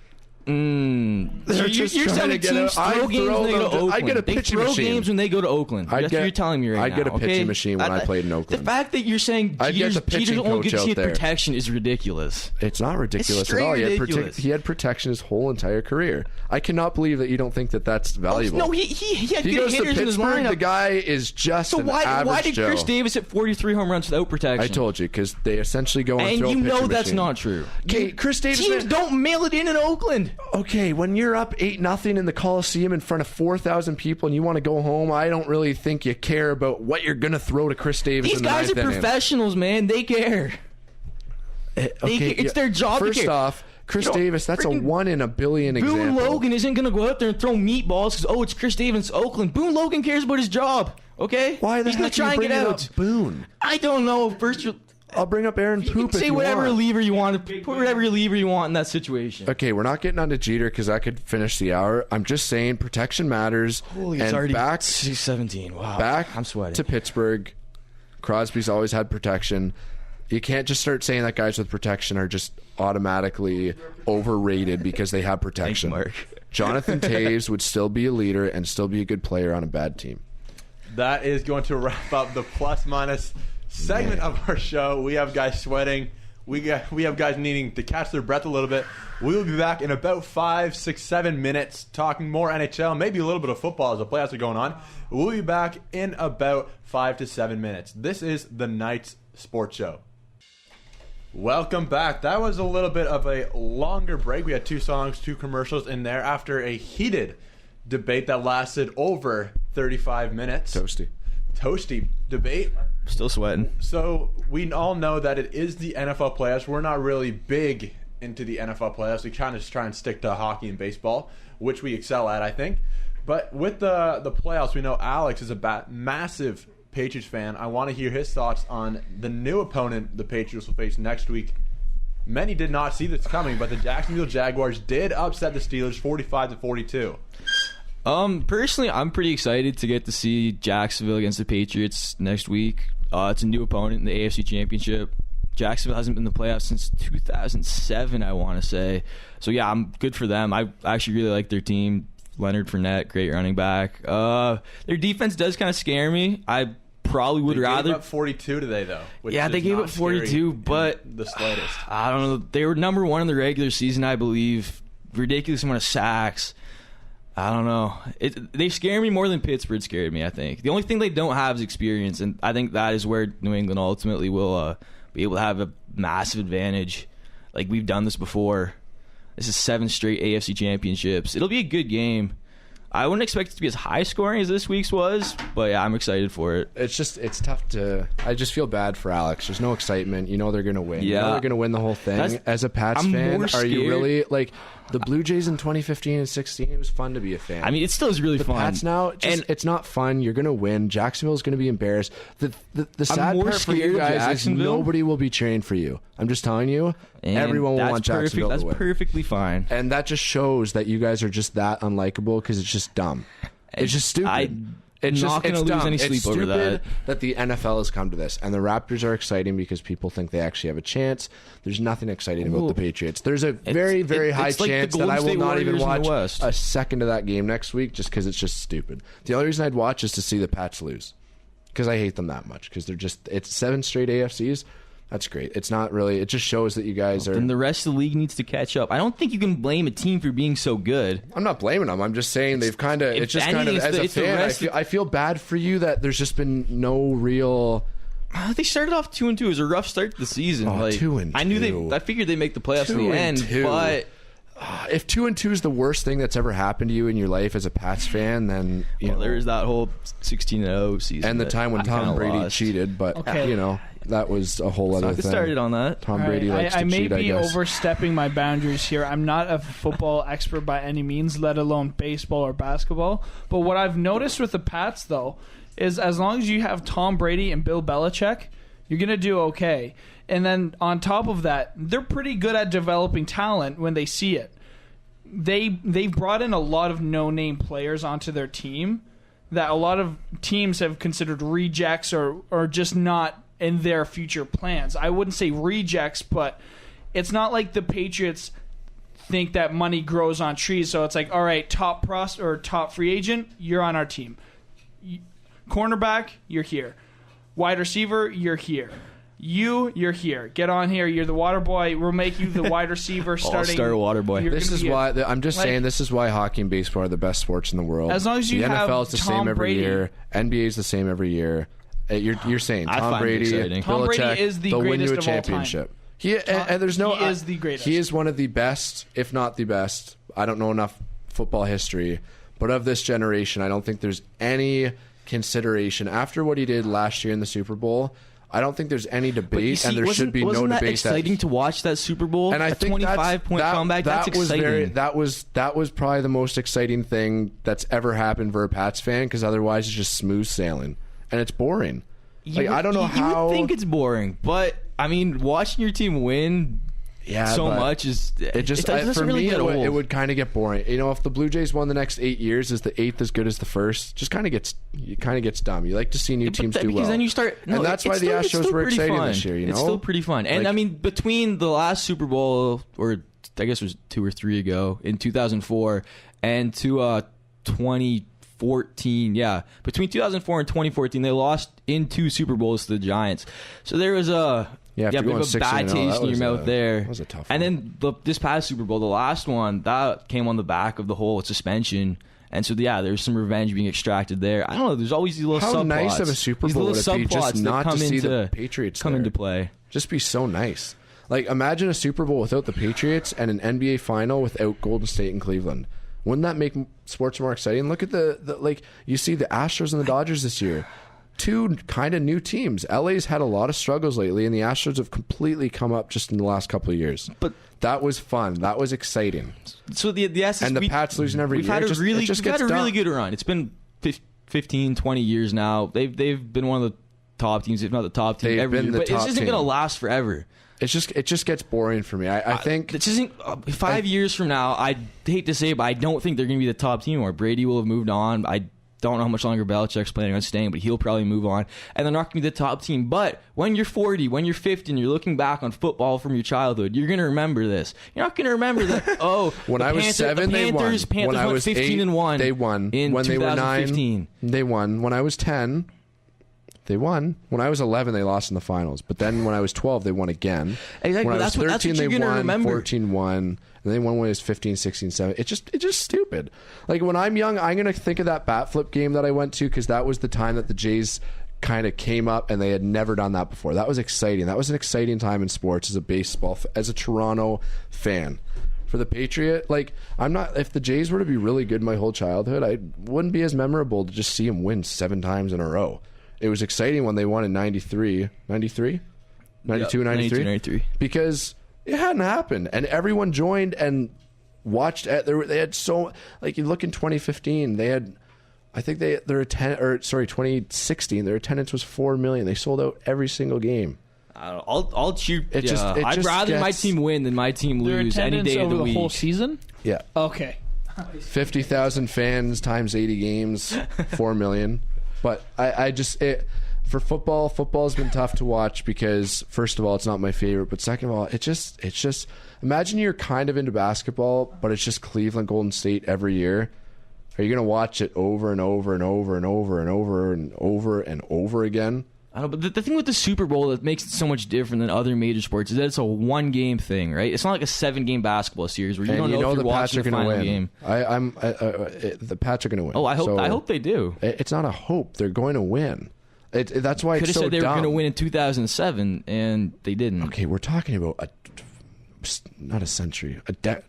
They're You're just telling trying me to get teams out. throw games when they go to Oakland. I get a They pitching throw machine. games when they go to Oakland. I'd That's get- what you're telling me right I'd now. get a pitching okay? machine when I played in Oakland. The fact that you're saying I'd get the pitching Jeter's only coach going to out see there. protection is ridiculous. It's not ridiculous at straight all. ridiculous. He had protection his whole entire career. I cannot believe that you don't think that that's valuable. No, he had he good goes to hitters in his Pittsburgh. lineup. The guy is just So an why average did Joe. Chris Davis hit 43 home runs without protection? I told you because they essentially go and And throw you a pitching know that's machine. not true. Okay, Chris Davis. Teams don't mail it in Oakland. Okay, when you're up 8-0 in the Coliseum in front of 4,000 people and you want to go home, I don't really think you care about what you're going to throw to Chris Davis. These in the guys are ninth inning. professionals, man. They care. Okay, It's their job to First care. off, Chris You know, Davis, that's a freaking 1 in a billion Boone example. Logan isn't going to go out there and throw meatballs because, it's Chris Davis, Oakland. Boone Logan cares about his job, okay? Why the He's going heck to try are and you get bringing out. up Boone? I don't know. First, you I'll bring up Aaron can Poop if say you whatever want. reliever you want. Put whatever reliever you want in that situation. Okay, we're not getting onto Jeter because I could finish the hour. I'm just saying protection matters. Holy, and it's already back 17. Wow. back I'm sweating. to Pittsburgh. Crosby's always had protection. You can't just start saying that guys with protection are just automatically overrated because they have protection. Mark. Jonathan Taves would still be a leader and still be a good player on a bad team. That is going to wrap up the plus minus segment of our show. We have guys sweating. We have guys needing to catch their breath a little bit. We will be back in about 5, 6, 7 minutes talking more NHL, maybe a little bit of football as the playoffs are going on. We'll be back in about 5 to 7 minutes. This is the Knights sports show. Welcome back. That was a little bit of a longer break. We had 2 songs, 2 commercials in there after a heated debate that lasted over 35 minutes. Toasty debate. Still sweating. So we all know that it is the NFL playoffs. We're not really big into the NFL playoffs. We kind of just try and stick to hockey and baseball, which we excel at, I think. But with the playoffs, we know Alex is a massive Patriots fan. I want to hear his thoughts on the new opponent the Patriots will face next week. Many did not see this coming, but the Jacksonville Jaguars did upset the Steelers 45-42. Personally, I'm pretty excited to get to see Jacksonville against the Patriots next week. It's a new opponent in the AFC Championship. Jacksonville hasn't been in the playoffs since 2007, I want to say. So, yeah, I'm good for them. I actually really like their team. Leonard Fournette, great running back. Their defense does kind of scare me. I probably would rather. They gave up 42 today, though. Yeah, they gave up 42, but the slightest. I don't know. They were number 1 in the regular season, I believe. Ridiculous amount of sacks. I don't know. They scare me more than Pittsburgh scared me, I think. The only thing they don't have is experience, and I think that is where New England ultimately will be able to have a massive advantage. Like, we've done this before. This is 7 straight AFC championships. It'll be a good game. I wouldn't expect it to be as high scoring as this week's was, but yeah, I'm excited for it. It's tough to. I just feel bad for Alex. There's no excitement. You know they're going to win. Yeah. You know they're going to win the whole thing. As a Pats fan, are you really like the Blue Jays in 2015 and 16? It was fun to be a fan. I mean, it still is really fun. The Pats now, it's not fun. You're going to win. Jacksonville's going to be embarrassed. The sad part for you guys is nobody will be cheering for you. I'm just telling you. And everyone will want Jacksonville to win. That's perfectly fine. And that just shows that you guys are just that unlikable because it's just dumb. It's just stupid. It's not going to lose any sleep it's over that. That the NFL has come to this, and the Raptors are exciting because people think they actually have a chance. There's nothing exciting about the Patriots. There's a very, very high chance that I will not even watch a second of that game next week just because it's just stupid. The only reason I'd watch is to see the Pats lose because I hate them that much because it's 7 straight AFCs. That's great. It's not really. It just shows that you guys are. And the rest of the league needs to catch up. I don't think you can blame a team for being so good. I'm not blaming them. I'm just saying they've kind of. It's just kind of as a fan. I feel bad for you that there's just been no real. They started off 2-2. It was a rough start to the season. 2-2. I figured they'd make the playoffs in the end, but. If 2-2 is the worst thing that's ever happened to you in your life as a Pats fan, then there's that whole 16-0 season and the time when Tom Brady cheated, but that was a whole other thing. Started on that. Tom Brady likes to cheat, I may be guess. overstepping my boundaries here. I'm not a football expert by any means, let alone baseball or basketball. But what I've noticed with the Pats, though, is as long as you have Tom Brady and Bill Belichick, you're going to do okay. And then on top of that, they're pretty good at developing talent when they see it. They've brought in a lot of no-name players onto their team that a lot of teams have considered rejects or just not in their future plans. I wouldn't say rejects, but it's not like the Patriots think that money grows on trees. So it's like, all right, top free agent, you're on our team. Cornerback, you're here. Wide receiver, you're here. You're here. Get on here. You're the water boy. We'll make you the wide receiver starting. All-star water boy. This is why I'm just saying. This is why hockey and baseball are the best sports in the world. As long as you have the NFL is the Tom same every Brady. year. NBA is the same every year. You're saying Tom Brady, Tom Brady Belichick, is the they'll win greatest you a of all time. championship. He is the greatest. He is one of the best, if not the best. I don't know enough football history, but of this generation, I don't think there's any consideration after what he did last year in the Super Bowl. I don't think there's any debate, and there should be no debate. Wasn't that exciting to watch that Super Bowl? And I think 25-point comeback. That's exciting. That was probably the most exciting thing that's ever happened for a Pats fan, because otherwise it's just smooth sailing and it's boring. I don't know how you would think it's boring, but I mean, watching your team win. Much is it just for really me get old. It would kind of get boring. If the Blue Jays won the next 8 years, is the 8th as good as the first? Just kind of gets dumb. You like to see new teams do well, because then you start. And that's why the Astros were exciting this year. It's still pretty fun. And I mean, between the last Super Bowl, or I guess it was 2 or 3 ago in 2004, and to 2014, between 2004 and 2014, they lost in 2 Super Bowls to the Giants. So there was a. Yeah, bit of a bad taste in your mouth there. That was a tough one. And then this past Super Bowl, the last one, that came on the back of the whole suspension. And so, yeah, there's some revenge being extracted there. I don't know. There's always these little subplots. How nice of a Super Bowl would it be just not to see the Patriots come into play? Just be so nice. Like, imagine a Super Bowl without the Patriots and an NBA Final without Golden State and Cleveland. Wouldn't that make sports more exciting? Look at the like, you see the Astros and the Dodgers this year. Two kind of new teams. LA's had a lot of struggles lately, and the Astros have completely come up just in the last couple of years. But that was fun. That was exciting. So the and the Pats losing every year. We've had a really good run. It's been 15, 20 years now. They've been one of the top teams, if not the top team, every year. But this isn't going to last forever. It just gets boring for me. I think this isn't 5 years from now. I hate to say it, but I don't think they're going to be the top team. Or Brady will have moved on. I don't know how much longer Belichick's planning on staying, but he'll probably move on. And they're not going to be the top team. But when you're 40, when you're 50, and you're looking back on football from your childhood, you're going to remember this. You're not going to remember that. Oh, when I was 7, they won. Panthers when I was 15-1. They won. In when 2015. They were 9, they won. When I was 10. They won. When I was 11, they lost in the finals. But then when I was 12, they won again. Exactly. When I was 13, they won. Remember. 14 won. And they won when I was 15, 16, 17. It's just stupid. Like, when I'm young, I'm going to think of that bat flip game that I went to, because that was the time that the Jays kind of came up, and they had never done that before. That was exciting. That was an exciting time in sports as a Toronto fan. For the Patriot, like, if the Jays were to be really good my whole childhood, I wouldn't be as memorable to just see them win 7 times in a row. It was exciting when they won in 93, 92, 93, because it hadn't happened, and everyone joined and watched. They had so, like, you look in 2015, they had, I think 2016, their attendance was 4 million. They sold out every single game. I'll cheer. I'd rather my team win than my team lose any day of the week. The whole season? Yeah. Okay. 50,000 fans times 80 games, 4 million. But for football's been tough to watch because, first of all, it's not my favorite, but second of all, it's just imagine you're kind of into basketball, but it's just Cleveland, Golden State every year. Are you going to watch it over and over and over and over and over and over and over again? I don't know, but the thing with the Super Bowl that makes it so much different than other major sports is that it's a one-game thing, right? It's not like a 7-game basketball series where you don't know if you're watching the final game. The Pats are going to win. Oh, I hope they do. It's not a hope; they're going to win. That's why it's so dumb. Could have said they were going to win in 2007, and they didn't. Okay, we're talking about not a century,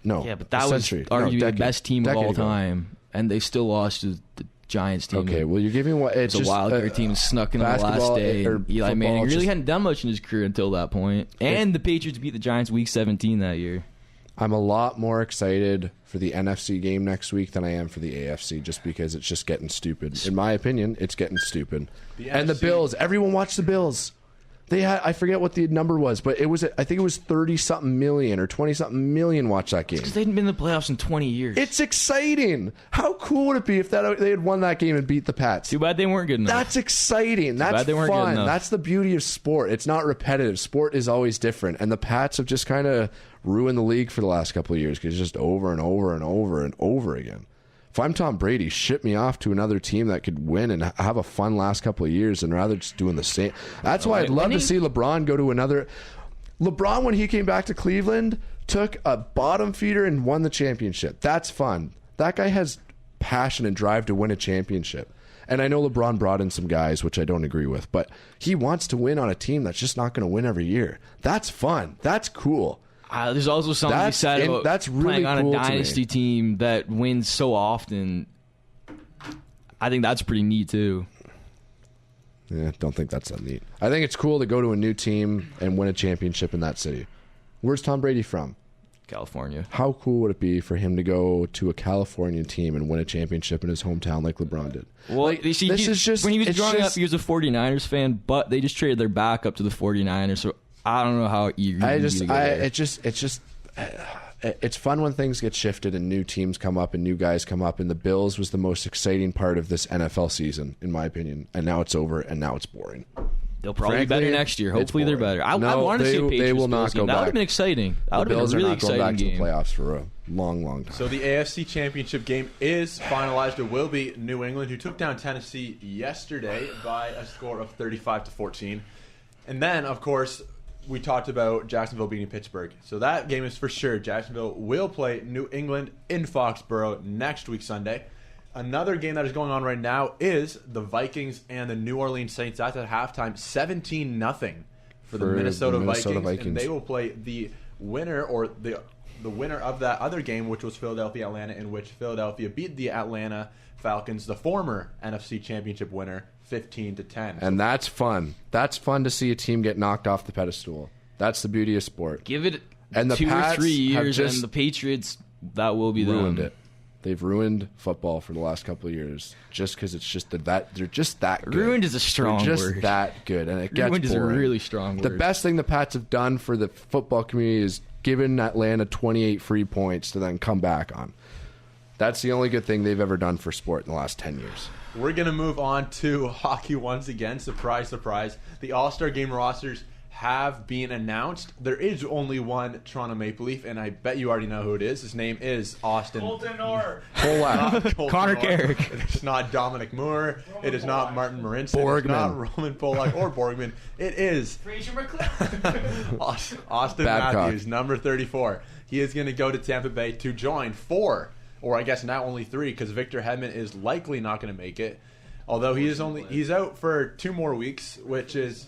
no. Yeah, but that was arguably the best team of all time, and they still lost to the Giants team. Okay, well, you're giving what it's a wild card team snuck in on the last day. Eli Manning really hadn't done much in his career until that point. And the Patriots beat the Giants Week 17 that year. I'm a lot more excited for the NFC game next week than I am for the AFC, just because it's just getting stupid. In my opinion, it's getting stupid. And the Bills, everyone watched the Bills. They had, I forget what the number was, but it was, I think it was 30-something million or 20-something million watched that game. Because they hadn't been in the playoffs in 20 years. It's exciting. How cool would it be if they had won that game and beat the Pats? Too bad they weren't good enough. That's exciting. That's fun. That's the beauty of sport. It's not repetitive. Sport is always different. And the Pats have just kind of ruined the league for the last couple of years because it's just over and over and over and over again. If I'm Tom Brady, ship me off to another team that could win and have a fun last couple of years and rather just doing the same. That's why I'd love to see LeBron go to another. LeBron, when he came back to Cleveland, took a bottom feeder and won the championship. That's fun. That guy has passion and drive to win a championship. And I know LeBron brought in some guys, which I don't agree with, but he wants to win on a team that's just not going to win every year. That's fun. That's cool. There's also something to be said about that's really playing on cool a dynasty team that wins so often. I think that's pretty neat too. Yeah, don't think that's that neat. I think it's cool to go to a new team and win a championship in that city. Where's Tom Brady from? California. How cool would it be for him to go to a California team and win a championship in his hometown like LeBron did? Well, like, this is just when he was growing up, he was a 49ers fan, but they just traded their backup to the 49ers, so I don't know how eager it's fun when things get shifted and new teams come up and new guys come up, and the Bills was the most exciting part of this NFL season, in my opinion, and now it's over and now it's boring. They'll probably be better next year. Hopefully they're better. I wanted to see a Patriots. They will not go back. That would have been exciting. That would have been a really exciting game. The Bills are not going back to the playoffs for a long, long time. So the AFC Championship game is finalized. It will be New England, who took down Tennessee yesterday by a score of 35-14. And then, of course, we talked about Jacksonville beating Pittsburgh. So that game is for sure. Jacksonville will play New England in Foxborough next week, Sunday. another game that is going on right now is the Vikings and the New Orleans Saints. That's at halftime, 17-0 for the Minnesota Vikings. And they will play the winner or the winner of that other game, which was Philadelphia-Atlanta, in which Philadelphia beat the Atlanta Falcons, the former NFC Championship winner, 15-10. And that's fun. That's fun to see a team get knocked off the pedestal. That's the beauty of sport. Give it And the 2 or Pats 3 years, have just and the Patriots, that will be ruined them. it. They've ruined football for the last couple of years just because it's just they're just that good. Ruined is a strong They're just word. that good, and it gets Ruined is a boring. really strong The word. best thing the Pats have done for the football community is given Atlanta 28 free points to then come back on. That's the only good thing they've ever done for sport in the last 10 years. We're going to move on to hockey once again. Surprise, surprise. The All-Star Game rosters have been announced. There is only one Toronto Maple Leaf, and I bet you already know who it is. His name is Austin. Colton Orr. Not Colton Connor Orr. Carrick. It's not Dominic Moore. It is not Martin Marincin. Borgman. It's not Roman Polak or Borgman. It is Fraser McLeod. Austin Babcock. Matthews, number 34. He is going to go to Tampa Bay to join 4, or I guess now only 3, because Victor Hedman is likely not going to make it. Although he's out for 2 more weeks, which is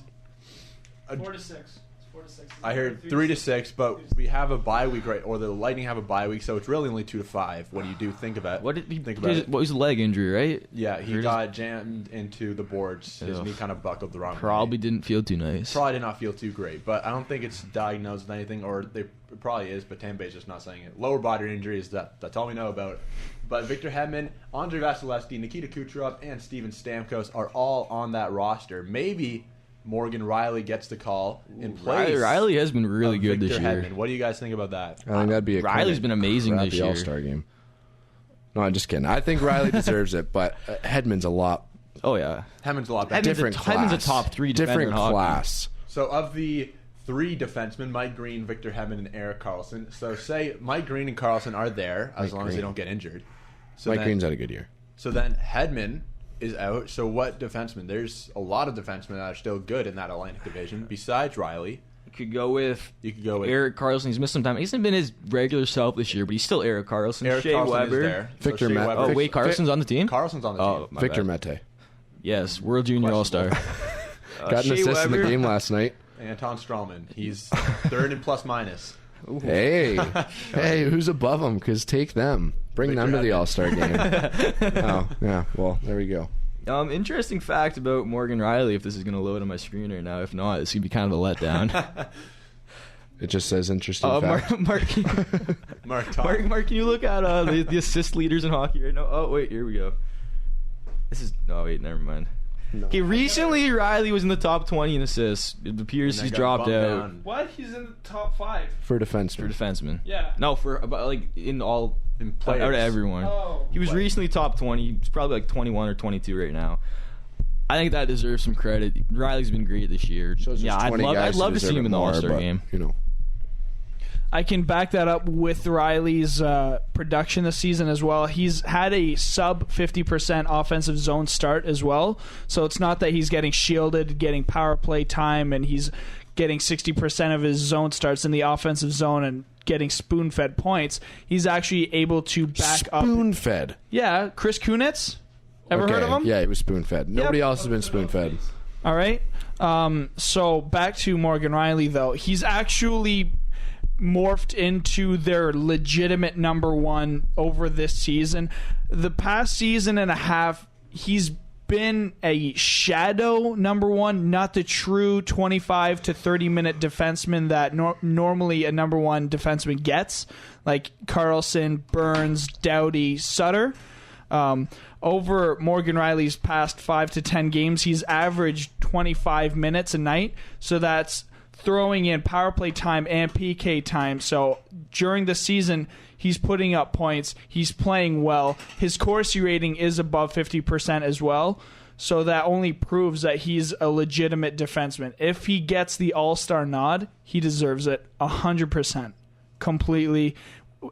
4 to 6. It's 4 to 6. I heard 3 to 6, but we have a bye week, right? Or the Lightning have a bye week, so it's really only 2 to 5 when you do think about it. What did he think about it? What was the leg injury, right? Yeah, he got jammed into the boards. His Ugh. knee kind of buckled the wrong way. Probably didn't feel too nice. Probably did not feel too great, but I don't think it's diagnosed with anything, or it probably is, but Tampa Bay's just not saying it. Lower body injuries, that's all we know about. But Victor Hedman, Andrei Vasilevsky, Nikita Kucherov, and Steven Stamkos are all on that roster. Maybe Morgan Riley gets the call in place. Riley has been really of good Victor this year. Hedman. What do you guys think about that? I think that'd be a Riley's been amazing this year. All-Star game. No, I'm just kidding. I think Riley deserves it, but Hedman's a lot Oh yeah, Hedman's a lot better. different Hedman's class. a top 3 defender different in hockey. class. So of the 3 defensemen, Mike Green, Victor Hedman, and Erik Karlsson. So say Mike Green and Karlsson are there as long as they don't get injured. So Mike then, Green's had a good year. So then Hedman is out. So what defenseman? There's a lot of defensemen that are still good in that Atlantic division besides Riley. You could go with Erik Karlsson. He's missed some time. He hasn't been his regular self this year, but he's still Erik Karlsson. Erik Shea Karlsson Weber. is there. Victor Shea Matt- Weber. Oh wait, Carson's on the team. Carson's on the Oh, team. my Victor bad. Mete. Yes, World Junior All Star. Got an assist in the game last night. Anton Strawman. He's 3rd in plus minus. Hey, who's above them? Because take them. Bring them to the Hedman. All-Star game. Oh, yeah. Well, there we go. Interesting fact about Morgan Riley. If this is going to load on my screen right now, if not, it's going to be kind of a letdown. It just says interesting fact. Mark, can you look at the assist leaders in hockey right now? Oh wait, here we go. This is never mind. No. Okay, recently Riley was in the top 20 in assists. It appears And he's that got dropped out bumped down. What? He's in the top 5. For for defenseman. defenseman. Yeah. No, for about like in all In out players. of everyone. Oh. He was recently top 20. He's probably like 21 or 22 right now. I think that deserves some credit. Riley's been great this year. So there's Yeah, I'd 20 love guys who to see deserve him it in the more, All-Star but, game. You know. I can back that up with Riley's production this season as well. He's had a sub 50% offensive zone start as well. So it's not that he's getting shielded, getting power play time, and he's getting 60% of his zone starts in the offensive zone and getting spoon-fed points. He's actually able to back up. Spoon-fed. Yeah, Chris Kunitz. Ever heard of him? Yeah, he was spoon-fed. Nobody else has been spoon-fed. All right. So back to Morgan Riley, though. He's actually morphed into their legitimate number 1 over this season. The past season and a half, he's been a shadow number 1, not the true 25 to 30 minute defenseman that normally a number 1 defenseman gets, like Carlson, Burns, Doughty, Sutter. Over Morgan Riley's past 5 to 10 games, he's averaged 25 minutes a night. So that's throwing in power play time and PK time. So during the season, he's putting up points. He's playing well. His Corsi rating is above 50% as well. So that only proves that he's a legitimate defenseman. If he gets the All-Star nod, he deserves it 100%. Completely.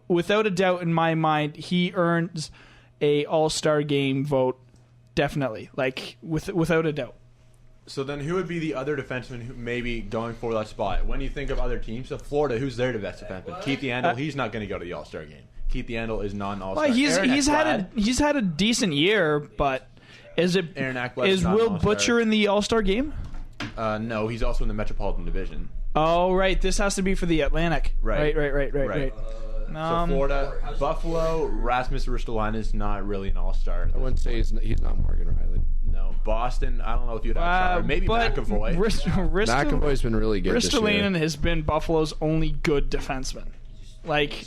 Without a doubt in my mind, he earns a All-Star game vote. Definitely. Like, without a doubt. So then who would be the other defenseman who maybe going for that spot? When you think of other teams, so Florida, who's their best defenseman? Keith Yandel, he's not going to go to the All-Star game. Keith Yandel is non-All-Star. Well, he's had a decent year, but is Will Butcher in the All-Star game? No, he's also in the Metropolitan Division. Oh, right. This has to be for the Atlantic. Right. So Florida, Buffalo, Rasmus Ristolainen is not really an All-Star. I wouldn't say he's not Morgan Riley. No, Boston. I don't know if you'd have maybe McAvoy. McAvoy's been really good. Ristolainen has been Buffalo's only good defenseman. Like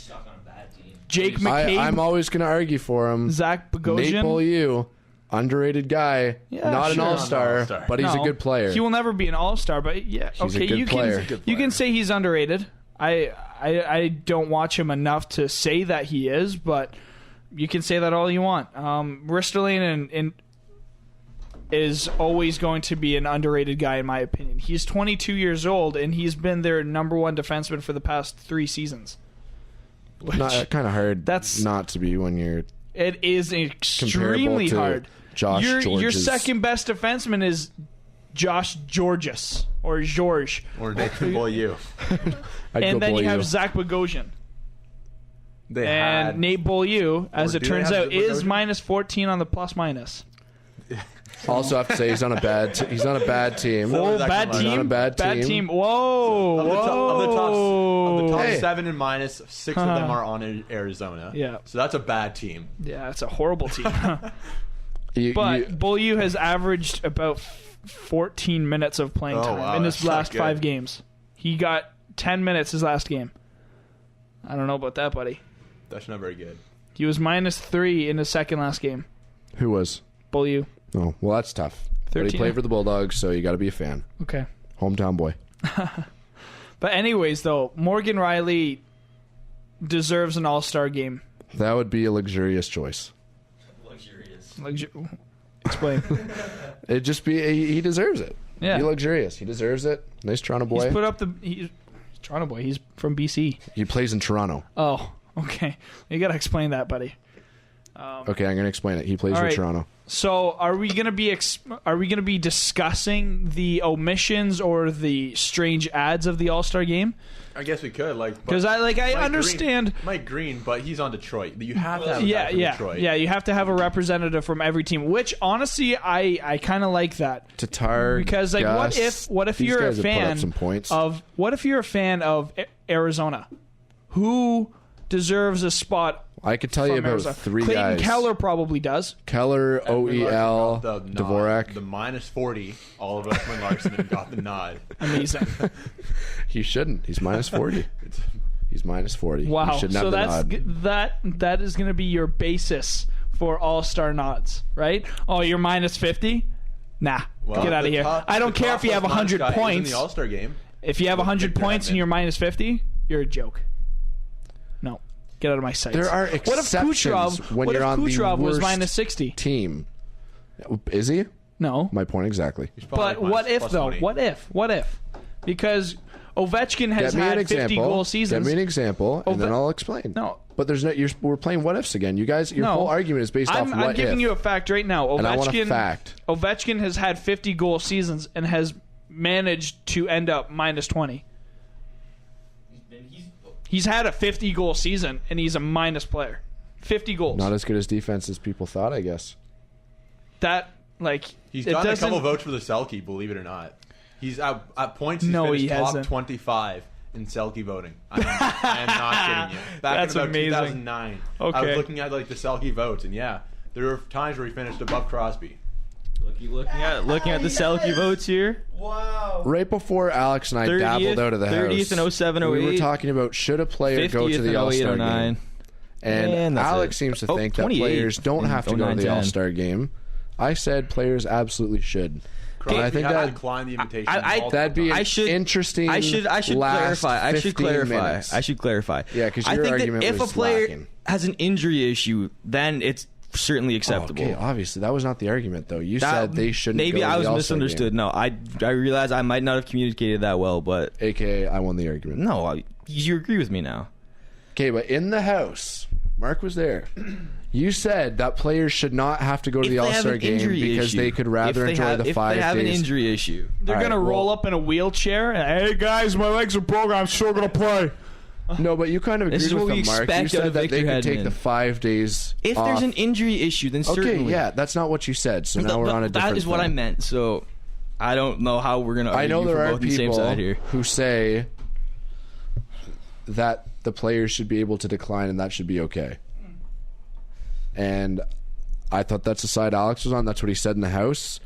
Jake McCabe. I'm always going to argue for him. Zach Bogosian. Nate Beaulieu, underrated guy, not an All-Star, but he's a good player. He will never be an All-Star, but yeah, he's a good player. You can say he's underrated. I don't watch him enough to say that he is, but you can say that all you want. Ristolainen is always going to be an underrated guy in my opinion. He's 22 years old and he's been their number one defenseman for the past 3 seasons. Kind of hard. That's not to be when you're. It is extremely hard. Josh your second best defenseman is Josh Georges or George or Nathan Beaulieu. And then you have Zach Bogosian. Nate Beaulieu, as it turns out, is minus 14 on the plus minus. Also have to say he's on a bad team. Oh, bad team. On a bad team. Whoa. Of the top 7 in minus, 6 of them are on Arizona. Yeah. So that's a bad team. Yeah, it's a horrible team. But Beaulieu has averaged about 14 minutes of playing time in his last 5 games. He got 10 minutes his last game. I don't know about that, buddy. That's not very good. He was minus 3 in his second last game. Who was? Beaulieu. Oh, well, that's tough. But he played for the Bulldogs, so you got to be a fan. Okay. Hometown boy. But anyways, though, Morgan Riley deserves an All-Star game. That would be a luxurious choice. Explain. It'd just be he deserves it. Yeah. Be luxurious. He deserves it. Nice Toronto boy. He's put up he's Toronto boy. He's from BC. He plays in Toronto. Oh, okay. You got to explain that, buddy. Okay, I'm going to explain it. He plays for Toronto. So, are we going to be discussing the omissions or the strange ads of the All-Star game? I guess we could, because I understand Mike Green, but he's on Detroit. You have to have Detroit. Yeah. You have to have a representative from every team. Which honestly, I kind of like that. Tatar, because what if you're a fan of Arizona, who deserves a spot? I could tell you about Arizona. 3 Clayton guys. Keller probably does. Keller, OEL, Dvorak. The minus 40, Oliver Ekman-Larsson got the nod. Amazing. He shouldn't. He's minus 40. He's minus 40. Wow. He shouldn't have the nod. That is going to be your basis for All-Star nods, right? Oh, you're minus 50? Nah. Get out of here. I don't care if you have 100 points. In the All-Star game. If you have 100 points and you're minus 50, you're a joke. No. Get out of my sights. There are exceptions when you're on the worst was minus 60 team. Is he? No. My point exactly. But what if, though? 20. What if? Because Ovechkin has had 50 goal seasons. Give me an example, and then I'll explain. No. But there's no. We're playing what ifs again. You guys, your whole argument is based off what if. I'm giving you a fact right now. And I want a fact. Ovechkin has had 50 goal seasons and has managed to end up minus 20. He's had a 50-goal season, and he's a minus player. 50 goals. Not as good as defense as people thought, I guess. He's gotten a couple votes for the Selke, believe it or not. He's at points. He's finished top 25 in Selke voting. I am not kidding you. Back That's in about amazing. 2009, okay. I was looking at the Selke votes, and there were times where he finished above Crosby. Looking at the Selke votes here. Wow. Right before Alex and I dabbled out of the 30th house, in 07, 08. We were talking about should a player go to the All-Star game. And Alex seems to think that players don't have to go to the All-Star game. I said players absolutely should. And I think that decline the invitation. That'd be interesting. I should clarify. I should clarify. Yeah, because your argument that if was a player lacking. has an injury issue, then it's certainly acceptable. Okay, obviously that was not the argument though. You said they shouldn't. Maybe go to I was the misunderstood. game. No, I realize I might not have communicated that well, but AKA I won the argument. No, you agree with me now. Okay, but in the house, Mark was there. You said that players should not have to go to the All-Star game because they could rather enjoy the 5 days. If they have an injury issue. They're going to roll up in a wheelchair and, hey, guys, my legs are broken. I'm still going to play. No, but you kind of agreed with them, Mark. You said that they could take the 5 days If off. there's an injury issue, then certainly. Okay, yeah, that's not what you said, so now we're on a different That is what I meant, so I don't know how we're going to argue I know there are both the same side people here. who say that the players should be able to decline and that should be okay. And I thought that's the side Alex was on. That's what he said in the House.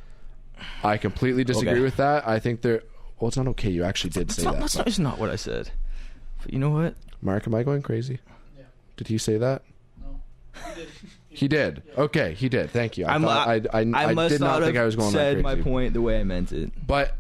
I completely disagree with that. I think they're... Well, it's not okay. You actually did say that. That's not what I said. But you know what? Mark, am I going crazy? Yeah. Did he say that? No. He did. He did. Okay, he did. Thank you. I must did not think I was going that said crazy. my point the way I meant it. But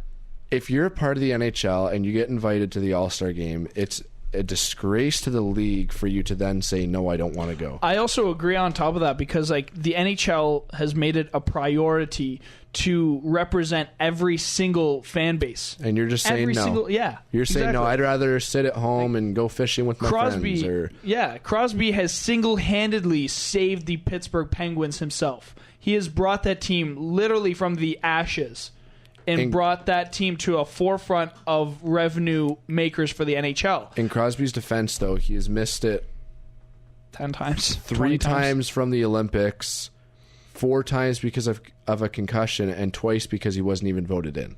if you're a part of the NHL and you get invited to the All-Star game, it's a disgrace to the league for you to then say, no, I don't want to go. I also agree on top of that because like the NHL has made it a priority to represent every single fan base. And you're just saying no. You're saying no, I'd rather sit at home and go fishing with my friends. Crosby has single-handedly saved the Pittsburgh Penguins himself. He has brought that team literally from the ashes and brought that team to a forefront of revenue makers for the NHL. In Crosby's defense, though, he has missed it 10 times. 3 times from the Olympics, 4 times because of a concussion, and twice because he wasn't even voted in.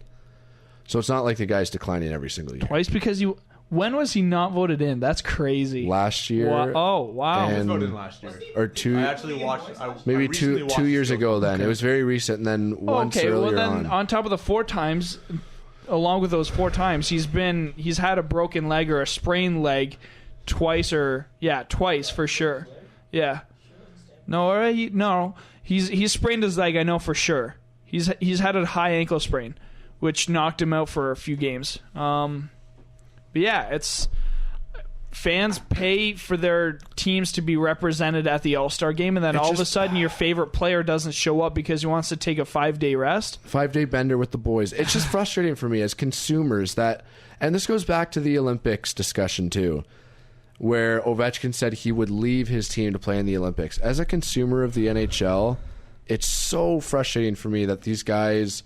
So it's not like the guy's declining every single year. Twice because you... When was he not voted in? That's crazy. Last year. Oh, wow. He was voted in last year. Or 2... I actually watched... maybe two years ago then. It was very recent, and then once earlier well then on top of the 4 times, along with those 4 times, he's had a broken leg or a sprained leg twice for sure. Yeah. No, he's sprained his leg, I know for sure. He's had a high ankle sprain, which knocked him out for a few games. But yeah, it's fans pay for their teams to be represented at the All-Star game, and then all of a sudden your favorite player doesn't show up because he wants to take a 5-day rest. 5-day bender with the boys. It's just frustrating for me as consumers that, and this goes back to the Olympics discussion too, where Ovechkin said he would leave his team to play in the Olympics. As a consumer of the NHL, it's so frustrating for me that these guys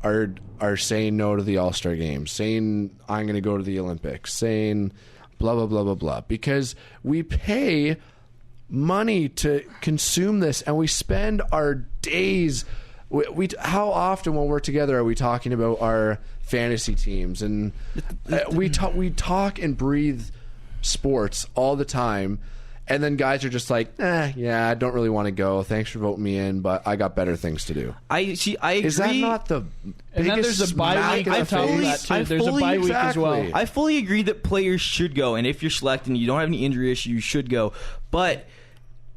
are saying no to the All-Star game, saying I'm going to go to the Olympics, saying blah, blah, blah, blah, blah. Because we pay money to consume this, and we spend our days... how often when we're together are we talking about our fantasy teams? And we talk and breathe sports all the time. And then guys are just like, I don't really want to go. Thanks for voting me in, but I got better things to do. I agree. Is that not the and then there's a bye week on top of that too. There's a bye week as well. I fully agree that players should go, and if you're selected and you don't have any injury issue, you should go. But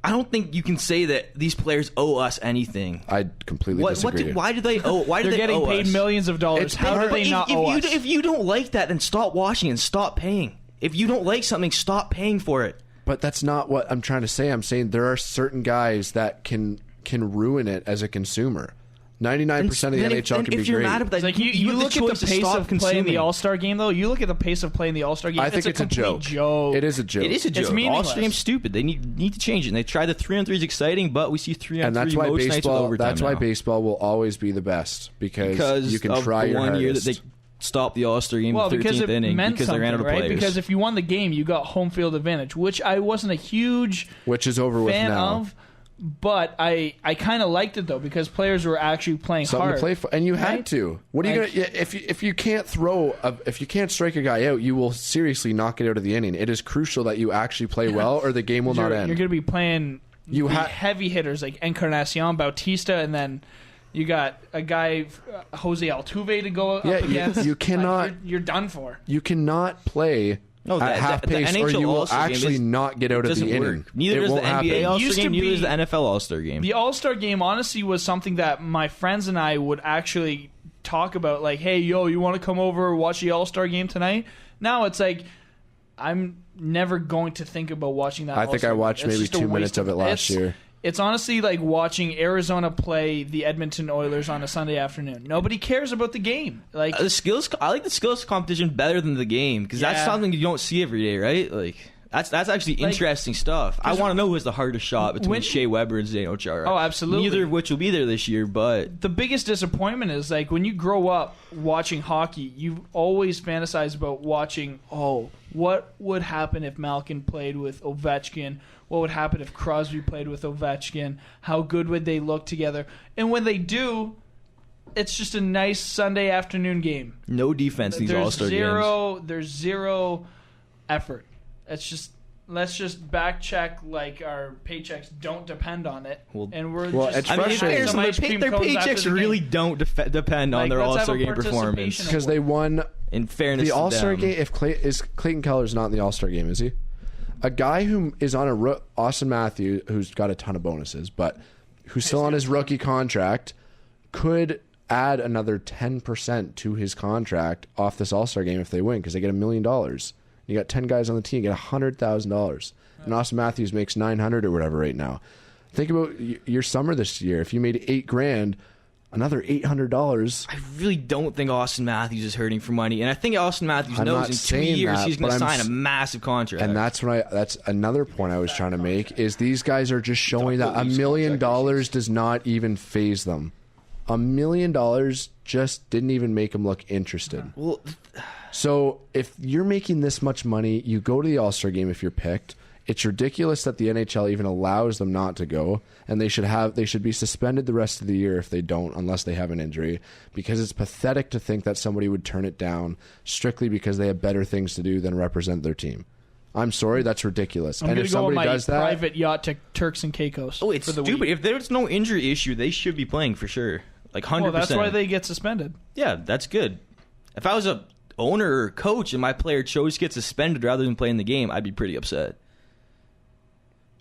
I don't think you can say that these players owe us anything. I completely disagree. Why do they owe? Why do They're they getting owe paid us? millions of dollars. How do they not owe us? If you don't like that, then stop watching and stop paying. If you don't like something, stop paying for it. But that's not what I'm trying to say. I'm saying there are certain guys that can ruin it as a consumer. 99% of the NHL can be if you're great. mad about that, Like you look at the pace of playing the All-Star game, though. You look at the pace of playing the All-Star game. I think it's a joke. It is a joke. It is a joke. It's meaningless. All-Star game's stupid. They need to change it. And they try the 3-on-3 is exciting, but we see 3-on-3 and that's why most nights with overtime. That's why baseball will always be the best because you can try your hardest. Year that they stopped the All-Star game in the 13th inning because they ran out of players. Because if you won the game, you got home field advantage, which I wasn't a huge which is over with now. But I kind of liked it though because players were actually playing something hard to play for, and you had to. What are you gonna if you can't if you can't strike a guy out, you will seriously knock it out of the inning. It is crucial that you actually play well, or the game will not end. You're going to be playing heavy hitters like Encarnacion, Bautista, and then you got a guy Jose Altuve to go up against. You cannot. You're done for. You cannot play. At half pace, or you will actually not get out of the inning. Neither does the NBA All-Star game, neither does the NFL All-Star game. The All-Star game, honestly, was something that my friends and I would actually talk about. Like, hey, you want to come over watch the All-Star game tonight? Now it's like, I'm never going to think about watching that. I think I watched maybe 2 minutes of it last year. It's honestly like watching Arizona play the Edmonton Oilers on a Sunday afternoon. Nobody cares about the game. Like the skills, I like the skills competition better than the game because that's something you don't see every day, right? Like That's actually interesting stuff. I want to know who has the hardest shot between Shea Weber and Zdeno Chara. Oh, absolutely. Neither of which will be there this year, but the biggest disappointment is like when you grow up watching hockey, you always fantasize about watching, what would happen if Malkin played with Ovechkin? What would happen if Crosby played with Ovechkin? How good would they look together? And when they do, it's just a nice Sunday afternoon game. no defense these All-Star games. There's zero effort. It's just let's just back check like our paychecks don't depend on it, and we're just. It's I mean, frustrating. their paychecks really don't depend on their All-Star game performance. Because they won. In fairness, The to All-Star them. game. If Clayton Keller's not in the All-Star game, is he? A guy who is on Austin Matthews, who's got a ton of bonuses, but who's still on his rookie contract, could add another 10% to his contract off this All-Star game if they win, because they get $1 million. You got 10 guys on the team, you get $100,000, and Austin Matthews makes $900 or whatever right now. Think about your summer this year. If you made $8,000, another $800. I really don't think Austin Matthews is hurting for money, and I think Austin Matthews I'm knows not in 2 saying years that, he's going to but I'm sign a massive contract. And that's another point I was trying to make, is these guys are just showing that $1 million does not even faze them. $1 million just didn't even make them look interested. Well, So if you're making this much money, you go to the All-Star game if you're picked. It's ridiculous that the NHL even allows them not to go, and they should be suspended the rest of the year if they don't, unless they have an injury, because it's pathetic to think that somebody would turn it down strictly because they have better things to do than represent their team. I'm sorry, that's ridiculous. I'm and going if to go on somebody my does that, private yacht to Turks and Caicos. oh, it's for the stupid. week. If there's no injury issue, they should be playing for sure. Like 100%. Well, that's why they get suspended. Yeah, that's good. If I was a owner or coach and my player chose to get suspended rather than playing the game, I'd be pretty upset.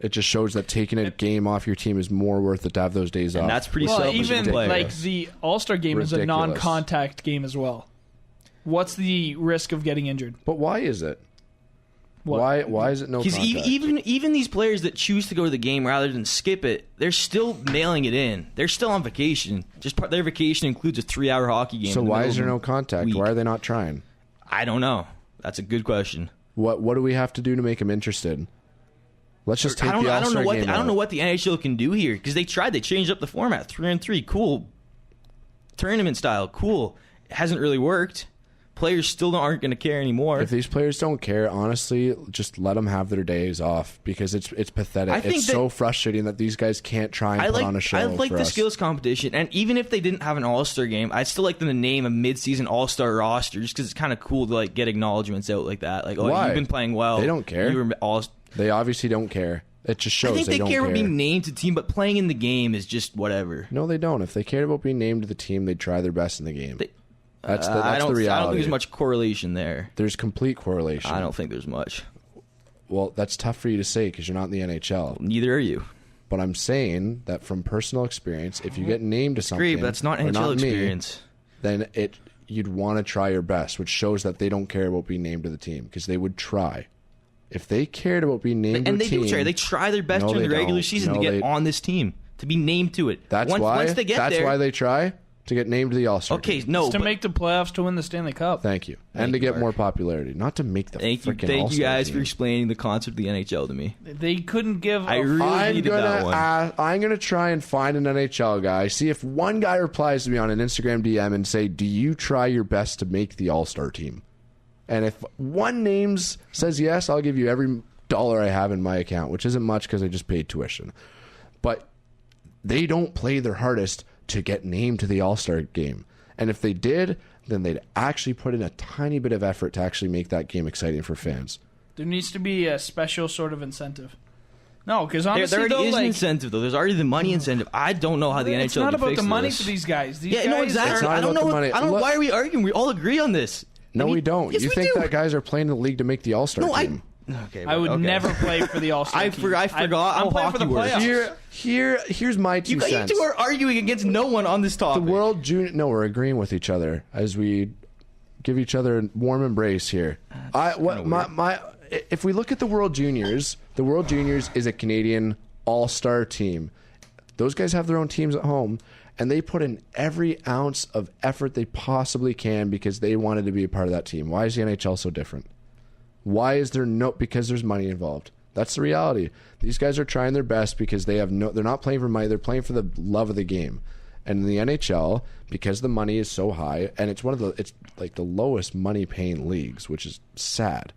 it just shows that taking a game off your team is more worth it to have those days off. And that's pretty Well, selfish. even player. like the All-Star game is a Ridiculous. non-contact game as well. What's the risk of getting injured? But why is it? What? Why is it no Because contact? even these players that choose to go to the game rather than skip it, they're still mailing it in. They're still on vacation. Just their vacation includes a 3-hour hockey game. So in the why middle is there of no the contact? week. Why are they not trying? I don't know. That's a good question. What do we have to do to make them interested? Let's just take I don't the know All-Star what game I don't out. know what the NHL can do here because they tried. They changed up the format, 3-on-3, cool. Tournament style, cool. It hasn't really worked. Players still aren't going to care anymore. If these players don't care, honestly, just let them have their days off because it's pathetic. I think It's that- so frustrating that these guys can't try and put on a show. I like for the us. skills competition, and even if they didn't have an All-Star game, I'd still like them to name a mid-season All-Star roster just because it's kind of cool to like get acknowledgments out like that. Like, oh, Why? you've been playing well. They don't care. You were all. They obviously don't care. It just shows I think they don't care about being named to team, but playing in the game is just whatever. No, they don't. If they cared about being named to the team, they'd try their best in the game. That's the I don't reality. think there's much correlation there. There's complete correlation. I don't think there's much. Well, that's tough for you to say because you're not in the NHL. Neither are you. But I'm saying that from personal experience, if you get named to something, Great, but that's not or NHL me, experience. then you'd want to try your best, which shows that they don't care about being named to the team because they would try. If they cared about being named to And a they team, do try. They try their best No, during the they regular don't. season No, to get they- on this team, to be named to it. That's once, why. Once they get that's there, why they try to get named to the All-Star. Okay, team. no, to but make the playoffs to win the Stanley Cup. Thank you, and Thank to you, get Mark. more popularity, not to make the thank you freaking guys for team. explaining the concept of the NHL to me. They couldn't give. I really needed that one. I'm gonna try and find an NHL guy. See if one guy replies to me on an Instagram DM and say, "Do you try your best to make the All-Star team?" And if one names says yes, I'll give you every dollar I have in my account, which isn't much because I just paid tuition. But they don't play their hardest to get named to the All-Star game. And if they did, then they'd actually put in a tiny bit of effort to actually make that game exciting for fans. There needs to be a special sort of incentive. No, because There honestly, already though, is an like, incentive, though. There's already the money incentive. I don't know how the NHL it's not can about fix the money this. for these guys. These Yeah, guys no, exactly. It's not I don't about know. the money. I don't know Look- why are we arguing. We all agree on this. No, I mean, we don't. Yes, You we think do. that guys are playing in the league to make the All-Star No, team? Okay, I would okay. never play for the All-Star I team. forgot I'm how playing for the hockey works. playoffs. Here's my two You cents. two are arguing against no one on this The topic. World Junior. No, we're agreeing with each other as we give each other a warm embrace here. If we look at the World Juniors is a Canadian All-Star team. Those guys have their own teams at home, and they put in every ounce of effort they possibly can because they wanted to be a part of that team. Why is the NHL so different? Why is there no? Because there's money involved. That's the reality. These guys are trying their best because they're not playing for money. They're playing for the love of the game. And in the NHL, because the money is so high, and it's like the lowest money paying leagues, which is sad.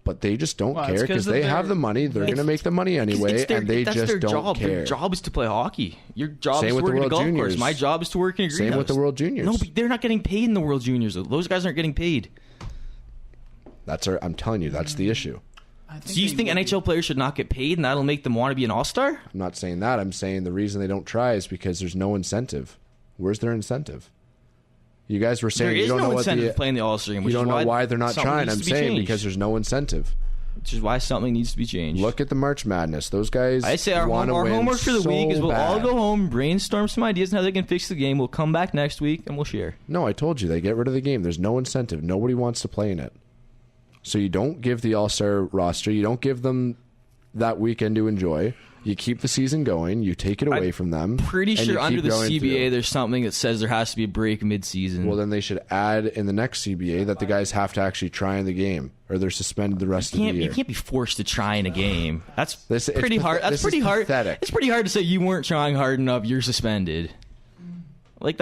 But they just don't care because they have the money. They're going to make the money anyway, and they just don't care. Their job is to play hockey. Your job is to with work the in a World golf Juniors. course. My job is to work in a greenhouse. Same with the World Juniors. No, but they're not getting paid in the World Juniors. Those guys aren't getting paid. I'm telling you, that's the issue. So you think NHL players should not get paid, and that'll make them want to be an All-Star? I'm not saying that. I'm saying the reason they don't try is because there's no incentive. Where's their incentive? You guys were saying There is you don't no know incentive playing the All-Star game. You don't know why they're not trying. I'm saying because there's no incentive. Which is why something needs to be changed. Look at the March Madness. Those guys. I say our want to win homework for the so week is we'll all bad. go home, brainstorm some ideas on how they can fix the game. We'll come back next week and we'll share. No, I told you they get rid of the game. There's no incentive. Nobody wants to play in it. So you don't give the All-Star roster. You don't give them that weekend to enjoy. You keep the season going. You take it away from them. Pretty and sure you under keep the going CBA through. there's something that says there has to be a break mid-season. Well, then they should add in the next CBA that the guys have to actually try in the game, or they're suspended the rest of the year. You can't be forced to try in a game. That's It's pretty hard. That's this pretty is hard. pathetic. It's pretty hard to say you weren't trying hard enough. You're suspended. Like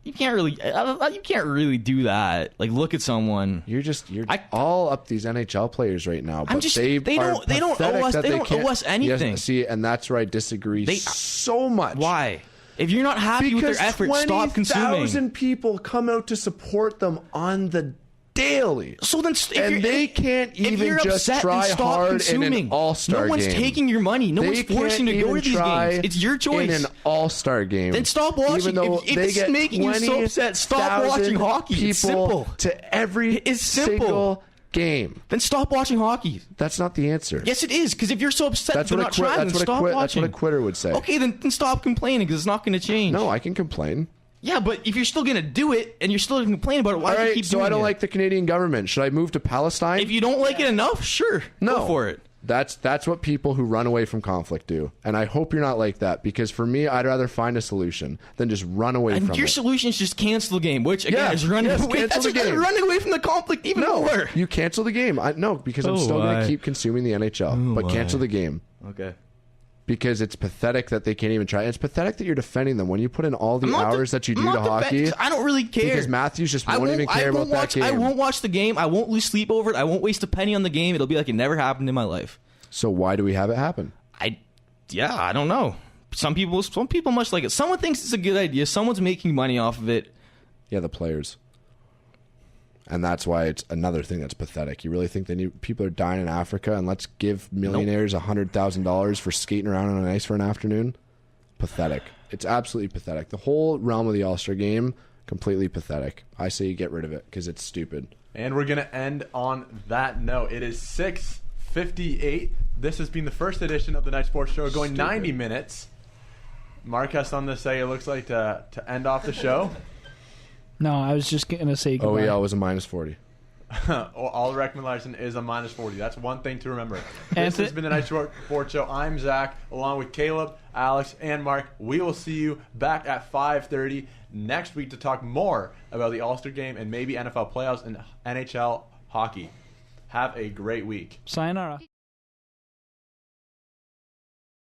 you can't really do that. Like look at someone. You're all up these NHL players right now. But they don't owe us anything. Yes, see, and that's where I disagree so much. Why? If you're not happy with their effort, stop consuming. 20,000 people come out to support them on the daily. So then, they can't even just try hard in an All-Star game. No one's taking your money. No one's forcing you to go to these games. It's your choice. In an All-Star game. Then stop watching. If it's making you so upset, stop watching hockey. It's simple. To every single game. Then stop watching hockey. That's not the answer. Yes, it is. Because if you're so upset that they're not trying, then stop watching. That's what a quitter would say. Okay, then stop complaining because it's not going to change. No, I can complain. Yeah, but if you're still going to do it and you're still going to complain about it, why do you keep doing it? So I don't like the Canadian government. Should I move to Palestine? If you don't like it enough, sure. No. Go for it. That's what people who run away from conflict do. And I hope you're not like that, because for me, I'd rather find a solution than just run away from it. Your solution is just cancel the game, which again is running away. Cancel the game. Running away from the conflict even more. You cancel the game. Because I'm still going to keep consuming the NHL. But cancel the game. Okay. Because it's pathetic that they can't even try. It's pathetic that you're defending them when you put in all the hours that you do to hockey. I don't really care. Because Matthews just won't even care about that game. I won't watch the game. I won't lose sleep over it. I won't waste a penny on the game. It'll be like it never happened in my life. So why do we have it happen? I don't know. Some people much like it. Someone thinks it's a good idea. Someone's making money off of it. Yeah, the players. And that's why it's another thing that's pathetic. You really think people are dying in Africa, and let's give millionaires $100,000 for skating around on an ice for an afternoon? Pathetic. It's absolutely pathetic. The whole realm of the All-Star game, completely pathetic. I say you get rid of it because it's stupid. And we're going to end on that note. It is 6:58. This has been the first edition of the Night Sports Show, going 90 minutes. Mark has something to say, it looks like, to end off the show. No, I was just going to say goodbye. OEL was a -40. All Reckman Larson is a -40. That's one thing to remember. This has been the Night Sports Show. I'm Zach, along with Caleb, Alex, and Mark. We will see you back at 5:30 next week to talk more about the All-Star Game and maybe NFL playoffs and NHL hockey. Have a great week. Sayonara.